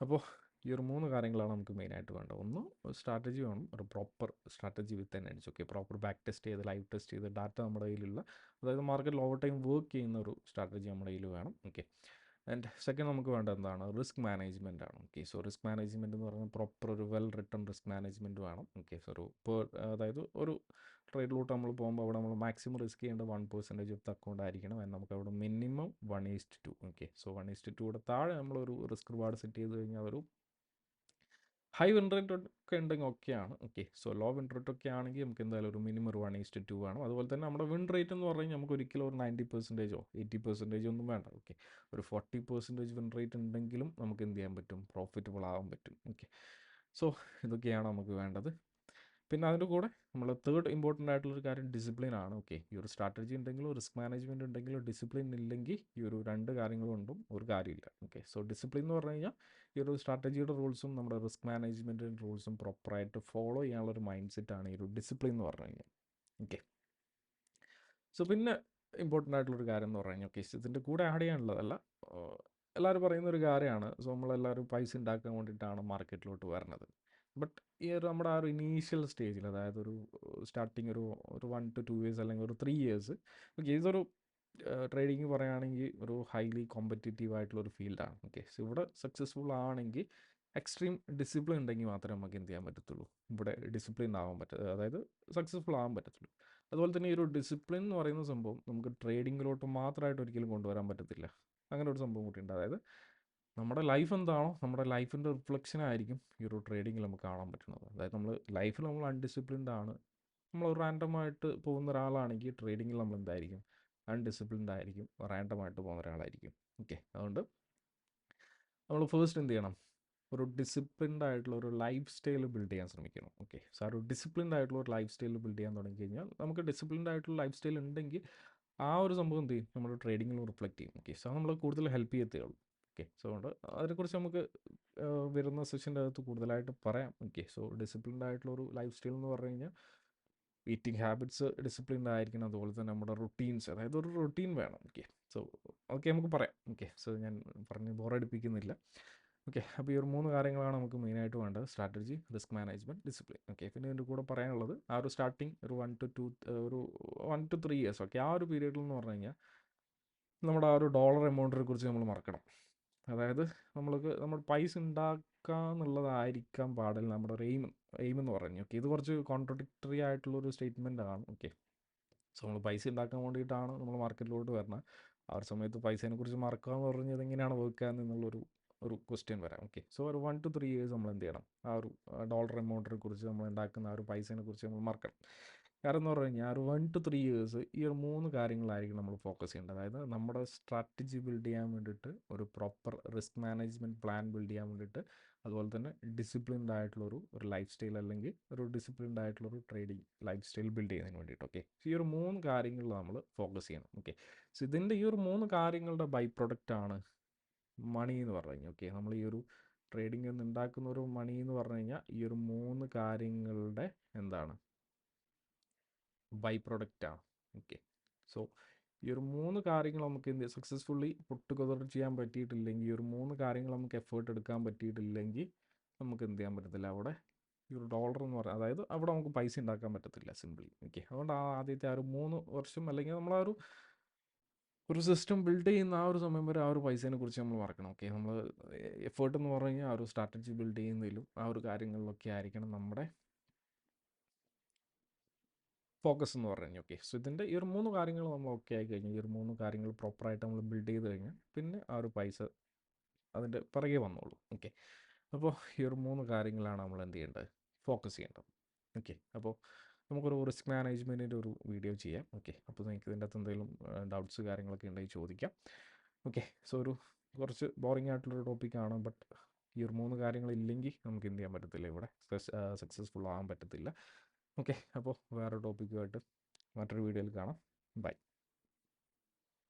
അപ്പോൾ ഈ ഒരു 3 കാര്യങ്ങളാണ് നമുക്ക് മെയിനായിട്ട് വേണ്ടത്. ഒന്ന് സ്ട്രാറ്റജി വേണം, ഒരു പ്രോപ്പർ സ്ട്രാറ്റജി വിത്ത് N edge. Okay, proper back test ചെയ്ത് ലൈവ് ടെസ്റ്റ് ചെയ്ത് ഡാറ്റ നമ്മുടെ കയ്യിലുള്ള, അതായത് മാർക്കറ്റിൽ ഓവർ ടൈം വർക്ക് ചെയ്യുന്ന ഒരു സ്ട്രാറ്റജി നമ്മുടെ കയ്യിൽ വേണം. ഓക്കെ, ആൻഡ് സെക്കൻഡ് നമുക്ക് വേണ്ടത് എന്താണ്? റിസ്ക് മാനേജ്മെൻറ്റ് ആണ്. ഓക്കെ, സോ റിസ്ക് മാനേജ്മെൻറ്റ് എന്ന് പറഞ്ഞാൽ പ്രോപ്പർ ഒരു വെൽ റിട്ടൺ റിസ്ക് മാനേജ്മെൻറ്റ് വേണം. ഓക്കെ, സോ അതായത് ഒരു ട്രേഡിലോട്ട് നമ്മൾ പോകുമ്പോൾ അവിടെ നമ്മൾ മാക്സിമം റിസ്ക് ചെയ്യേണ്ട 1% ഓഫ് ദ അക്കൗണ്ട് ആയിരിക്കണം. ആൻഡ് നമുക്ക് അവിടെ മിനിമം 1:2. ഓക്കെ, സോ 1:2 താഴെ നമ്മളൊരു റിസ്ക് റിവാർഡ് സെറ്റ് ചെയ്ത് കഴിഞ്ഞാൽ ഒരു ഹൈ വിൻ റേറ്റ് ഒക്കെ ഉണ്ടെങ്കിൽ ഓക്കെയാണ്. Okay, so low win rate ഒക്കെ ആണെങ്കിൽ നമുക്ക് എന്തായാലും ഒരു മിനിമം ഒരു 1:2 വേണം. അതുപോലെ തന്നെ നമ്മുടെ വിൻ റേറ്റ് എന്ന് പറഞ്ഞു കഴിഞ്ഞാൽ നമുക്ക് ഒരിക്കലും ഒരു 90%ഓ 80% ഒന്നും വേണ്ട. ഓക്കെ, ഒരു 40% വിൻ റേറ്റ് ഉണ്ടെങ്കിലും നമുക്ക് എന്ത് ചെയ്യാൻ പറ്റും? പ്രോഫിറ്റബിൾ ആവാൻ പറ്റും. ഓക്കെ, സോ ഇതൊക്കെയാണ് നമുക്ക് വേണ്ടത്. പിന്നെ അതിൻ്റെ കൂടെ നമ്മൾ തേർഡ് ഇമ്പോർട്ടൻ്റ് ആയിട്ടുള്ളൊരു കാര്യം ഡിസിപ്ലിൻ ആണ്. ഓക്കെ, ഈ ഒരു സ്ട്രാറ്റജി ഉണ്ടെങ്കിലും റിസ്ക് മാനേജ്മെൻറ്റ് ഉണ്ടെങ്കിലും ഡിസിപ്ലിൻ ഇല്ലെങ്കിൽ ഈ ഒരു രണ്ട് കാര്യങ്ങൾ കൊണ്ടും ഒരു കാര്യമില്ല. ഓക്കെ, സോ ഡിസിപ്ലിൻ എന്ന് പറഞ്ഞു കഴിഞ്ഞാൽ ഈ ഒരു സ്ട്രാറ്റജിയുടെ റൂൾസും നമ്മുടെ റിസ്ക് മാനേജ്മെൻറ്റിൻ്റെ റൂൾസും പ്രോപ്പറായിട്ട് ഫോളോ ചെയ്യാനുള്ളൊരു മൈൻഡ് സെറ്റാണ് ഈ ഒരു ഡിസിപ്ലിൻ എന്ന് പറഞ്ഞു കഴിഞ്ഞാൽ. ഓക്കെ, സോ പിന്നെ ഇമ്പോർട്ടൻ്റ് ആയിട്ടുള്ളൊരു കാര്യം എന്ന് പറഞ്ഞു കഴിഞ്ഞാൽ, ഓക്കെ, ഇതിൻ്റെ കൂടെ ആഡ് ചെയ്യാനുള്ളതല്ല, എല്ലാവരും പറയുന്ന ഒരു കാര്യമാണ്. സോ നമ്മളെല്ലാവരും പൈസ ഉണ്ടാക്കാൻ വേണ്ടിയിട്ടാണ് മാർക്കറ്റിലോട്ട് വരുന്നത്. ബട്ട് ഈ ഒരു നമ്മുടെ ആ ഒരു ഇനീഷ്യൽ സ്റ്റേജിൽ, അതായത് ഒരു സ്റ്റാർട്ടിങ് ഒരു 1 to 2 ഇയേഴ്സ് അല്ലെങ്കിൽ ഒരു 3 ഇയേഴ്സ്, ഓക്കെ, ഇതൊരു ട്രേഡിങ് പറയുകയാണെങ്കിൽ ഒരു ഹൈലി കോമ്പറ്റീറ്റീവ് ആയിട്ടുള്ളൊരു ഫീൽഡാണ്. ഓക്കെ, സോ ഇവിടെ സക്സസ്ഫുൾ ആണെങ്കിൽ എക്സ്ട്രീം ഡിസിപ്ലിൻ ഉണ്ടെങ്കിൽ മാത്രമേ നമുക്ക് എന്ത് ചെയ്യാൻ പറ്റത്തുള്ളൂ, ഇവിടെ ഡിസിപ്ലിൻ ആവാൻ അതായത് സക്സസ്ഫുൾ ആവാൻ പറ്റത്തുള്ളൂ. അതുപോലെ തന്നെ ഈ ഒരു ഡിസിപ്ലിൻ എന്ന് പറയുന്ന സംഭവം നമുക്ക് ട്രേഡിങ്ങിലോട്ട് മാത്രമായിട്ട് ഒരിക്കലും കൊണ്ടുവരാൻ പറ്റത്തില്ല. അങ്ങനെ ഒരു സംഭവം കൂടിയുണ്ട്. അതായത് നമ്മുടെ ലൈഫ് എന്താണോ നമ്മുടെ ലൈഫിൻ്റെ റിഫ്ലക്ഷൻ ആയിരിക്കും ഈ ഒരു ട്രേഡിങ്ങിൽ നമുക്ക് കാണാൻ പറ്റുന്നത്. അതായത് നമ്മൾ ലൈഫിൽ നമ്മൾ അൺഡിസിപ്ലിൻഡ് ആണ്, നമ്മൾ റാൻഡമായിട്ട് പോകുന്ന ഒരാളാണെങ്കിൽ ട്രേഡിങ്ങിൽ നമ്മൾ എന്തായിരിക്കും? അൺഡിസിപ്ലിൻഡ് ആയിരിക്കും, റാൻഡമായിട്ട് പോകുന്ന ഒരാളായിരിക്കും. ഓക്കെ, അതുകൊണ്ട് നമ്മൾ ഫസ്റ്റ് എന്ത് ചെയ്യണം? ഒരു ഡിസിപ്ലിൻഡ് ആയിട്ടുള്ള ഒരു ലൈഫ് സ്റ്റൈൽ ബിൽഡ് ചെയ്യാൻ ശ്രമിക്കണം. ഓക്കെ, സോ ആ ഒരു ഡിസിപ്ലിൻഡ് ആയിട്ടുള്ള ഒരു ലൈഫ് സ്റ്റൈൽ ബിൽഡ് ചെയ്യാൻ തുടങ്ങി കഴിഞ്ഞാൽ, നമുക്ക് ഡിസിപ്ലിൻഡ് ആയിട്ടുള്ള ലൈഫ് സ്റ്റൈൽ ഉണ്ടെങ്കിൽ ആ ഒരു സംഭവം എന്ത് ചെയ്യും? നമ്മുടെ ട്രേഡിങ്ങിൽ റിഫ്ലക്റ്റ് ചെയ്യും. ഓക്കെ, സോ നമ്മൾ കൂടുതൽ ഹെൽപ്പ് ചെയ്യത്തേ ഉള്ളൂ. ഓക്കെ, സോ അതുകൊണ്ട് അതിനെക്കുറിച്ച് നമുക്ക് വരുന്ന സെഷൻ്റെ അകത്ത് കൂടുതലായിട്ട് പറയാം. ഓക്കെ, സോ ഡിസിപ്ലിൻഡ് ആയിട്ടുള്ള ഒരു ലൈഫ് സ്റ്റൈൽ എന്ന് പറഞ്ഞു കഴിഞ്ഞാൽ ഈറ്റിംഗ് ഹാബിറ്റ്സ് ഡിസിപ്ലിൻഡ് ആയിരിക്കണം. അതുപോലെ തന്നെ നമ്മുടെ റുട്ടീൻസ്, അതായത് ഒരു റുട്ടീൻ വേണം. ഓക്കെ, സോ ഓക്കെ, നമുക്ക് പറയാം. ഓക്കെ, സോ ഞാൻ പറഞ്ഞ് ബോറടിപ്പിക്കുന്നില്ല. ഓക്കെ, അപ്പോൾ ഈ ഒരു 3 കാര്യങ്ങളാണ് നമുക്ക് മെയിനായിട്ട് വേണ്ടത്: strategy, risk management, discipline. Okay, പിന്നെ ഇതിൻ്റെ കൂടെ പറയാനുള്ളത് ആ ഒരു സ്റ്റാർട്ടിങ് ഒരു 1 to 3 ഇയേഴ്സ്, ഓക്കെ, ആ ഒരു പീരീഡിൽ എന്ന് പറഞ്ഞു കഴിഞ്ഞാൽ നമ്മുടെ ആ ഒരു ഡോളർ എമൗണ്ടിനെ കുറിച്ച് നമ്മൾ മറക്കണം. അതായത് നമ്മൾ പൈസ ഉണ്ടാക്കുക എന്നുള്ളതായിരിക്കാൻ പാടില്ല നമ്മുടെ ഒരു എയിം എന്ന് പറഞ്ഞു. ഓക്കെ, ഇത് കുറച്ച് കോൺട്രഡിക്ടറി ആയിട്ടുള്ളൊരു സ്റ്റേറ്റ്മെൻ്റ് ആണ്. ഓക്കെ, സോ നമ്മൾ പൈസ ഉണ്ടാക്കാൻ വേണ്ടിയിട്ടാണ് നമ്മൾ മാർക്കറ്റിലോട്ട് വരുന്നത്. ആ ഒരു സമയത്ത് പൈസേനെ കുറിച്ച് മറക്കുക എന്ന് പറഞ്ഞത് എങ്ങനെയാണ് വർക്ക് ഒരു ക്വസ്റ്റ്യൻ വരാം. ഓക്കെ, സോ ഒരു 1 to 3 ഇയേഴ്സ് നമ്മൾ എന്ത് ചെയ്യണം? ആ ഒരു ഡോളർ എമൗണ്ടിനെ കുറിച്ച് നമ്മൾ ഉണ്ടാക്കുന്ന ആ ഒരു പൈസേനെ കുറിച്ച് നമ്മൾ മറക്കണം. കാരണം എന്ന് പറഞ്ഞു കഴിഞ്ഞാൽ ഒരു 1 to 3 ഇയേഴ്സ് ഈ ഒരു 3 കാര്യങ്ങളായിരിക്കും നമ്മൾ ഫോക്കസ് ചെയ്യേണ്ടത്. അതായത് നമ്മുടെ സ്ട്രാറ്റജി ബിൽഡ് ചെയ്യാൻ വേണ്ടിയിട്ട്, ഒരു proper risk management plan build ചെയ്യാൻ വേണ്ടിയിട്ട്, അതുപോലെ തന്നെ ഡിസിപ്ലിൻഡ് ആയിട്ടുള്ളൊരു ലൈഫ് സ്റ്റൈൽ, അല്ലെങ്കിൽ ഒരു ഡിസിപ്ലിൻഡ് ആയിട്ടുള്ളൊരു ട്രേഡിങ് ലൈഫ് സ്റ്റൈൽ ബിൽഡ് ചെയ്യുന്നതിന് വേണ്ടിയിട്ട്. ഓക്കെ, ഈ ഒരു 3 കാര്യങ്ങളിൽ നമ്മൾ ഫോക്കസ് ചെയ്യണം. ഓക്കെ, സോ ഇതിൻ്റെ ഈ ഒരു 3 കാര്യങ്ങളുടെ ബൈ പ്രൊഡക്റ്റ് ആണ് മണി എന്ന് പറഞ്ഞു കഴിഞ്ഞാൽ. ഓക്കെ, നമ്മൾ ഈ ഒരു ട്രേഡിംഗ് നിന്ന് ഉണ്ടാക്കുന്ന ഒരു മണി എന്ന് പറഞ്ഞു കഴിഞ്ഞാൽ ഈ ഒരു 3 കാര്യങ്ങളുടെ എന്താണ്? ബൈ പ്രൊഡക്റ്റ് ആണ്. ഓക്കെ, സോ ഈ ഒരു 3 കാര്യങ്ങൾ നമുക്ക് എന്ത് സക്സസ്ഫുള്ളി പുട്ട് ടുഗദർ ചെയ്യാൻ പറ്റിയിട്ടില്ലെങ്കിൽ, ഈ ഒരു 3 കാര്യങ്ങൾ നമുക്ക് എഫേർട്ട് എടുക്കാൻ പറ്റിയിട്ടില്ലെങ്കിൽ നമുക്ക് എന്ത് ചെയ്യാൻ പറ്റത്തില്ല? അവിടെ ഈ ഒരു ഡോളർ എന്ന് പറയുന്നത്, അതായത് അവിടെ നമുക്ക് പൈസ ഉണ്ടാക്കാൻ പറ്റത്തില്ല സിംപിളി. ഓക്കെ, അതുകൊണ്ട് ആദ്യത്തെ ആ ഒരു 3 വർഷം, അല്ലെങ്കിൽ നമ്മൾ ആ ഒരു സിസ്റ്റം ബിൽഡ് ചെയ്യുന്ന ആ ഒരു സമയം വരെ ആ ഒരു പൈസേനെ കുറിച്ച് നമ്മൾ മറക്കണം. ഓക്കെ, നമ്മൾ എഫേർട്ട് എന്ന് പറഞ്ഞു കഴിഞ്ഞാൽ ആ ഒരു സ്ട്രാറ്റജി ബിൽഡ് ചെയ്യുന്നതിലും ആ ഒരു കാര്യങ്ങളിലൊക്കെ ആയിരിക്കണം നമ്മുടെ ഫോക്കസ് എന്ന് പറഞ്ഞു കഴിഞ്ഞാൽ. ഓക്കെ, സോ ഇതിൻ്റെ ഈ ഒരു 3 കാര്യങ്ങൾ നമ്മൾ ഓക്കെ ആയി കഴിഞ്ഞാൽ, ഈ ഒരു 3 കാര്യങ്ങൾ പ്രോപ്പറായിട്ട് നമ്മൾ ബിൽഡ് ചെയ്ത് കഴിഞ്ഞാൽ പിന്നെ ആ ഒരു പൈസ അതിൻ്റെ പിറകെ വന്നോളൂ. ഓക്കെ, അപ്പോൾ ഈ ഒരു 3 കാര്യങ്ങളാണ് നമ്മൾ എന്ത് ചെയ്യേണ്ടത്? ഫോക്കസ് ചെയ്യേണ്ടത്. ഓക്കെ, അപ്പോൾ നമുക്കൊരു റിസ്ക് മാനേജ്മെൻറ്റിൻ്റെ ഒരു വീഡിയോ ചെയ്യാം. ഓക്കെ, അപ്പോൾ നിങ്ങൾക്ക് ഇതിൻ്റെ അകത്ത് എന്തെങ്കിലും ഡൗട്ട്സ് കാര്യങ്ങളൊക്കെ ഉണ്ടെങ്കിൽ ചോദിക്കാം. ഓക്കെ, സോ കുറച്ച് ബോറിംഗ് ആയിട്ടുള്ളൊരു ടോപ്പിക്കാണ്. ബട്ട് ഈ ഒരു 3 കാര്യങ്ങളില്ലെങ്കിൽ നമുക്ക് എന്ത് ചെയ്യാൻ പറ്റത്തില്ല, ഇവിടെ സക്സസ്ഫുൾ ആകാൻ പറ്റത്തില്ല. ഓക്കെ, അപ്പോൾ വേറെ ടോപ്പിക്കുമായിട്ട് മറ്റൊരു വീഡിയോയിൽ കാണാം. ബൈ.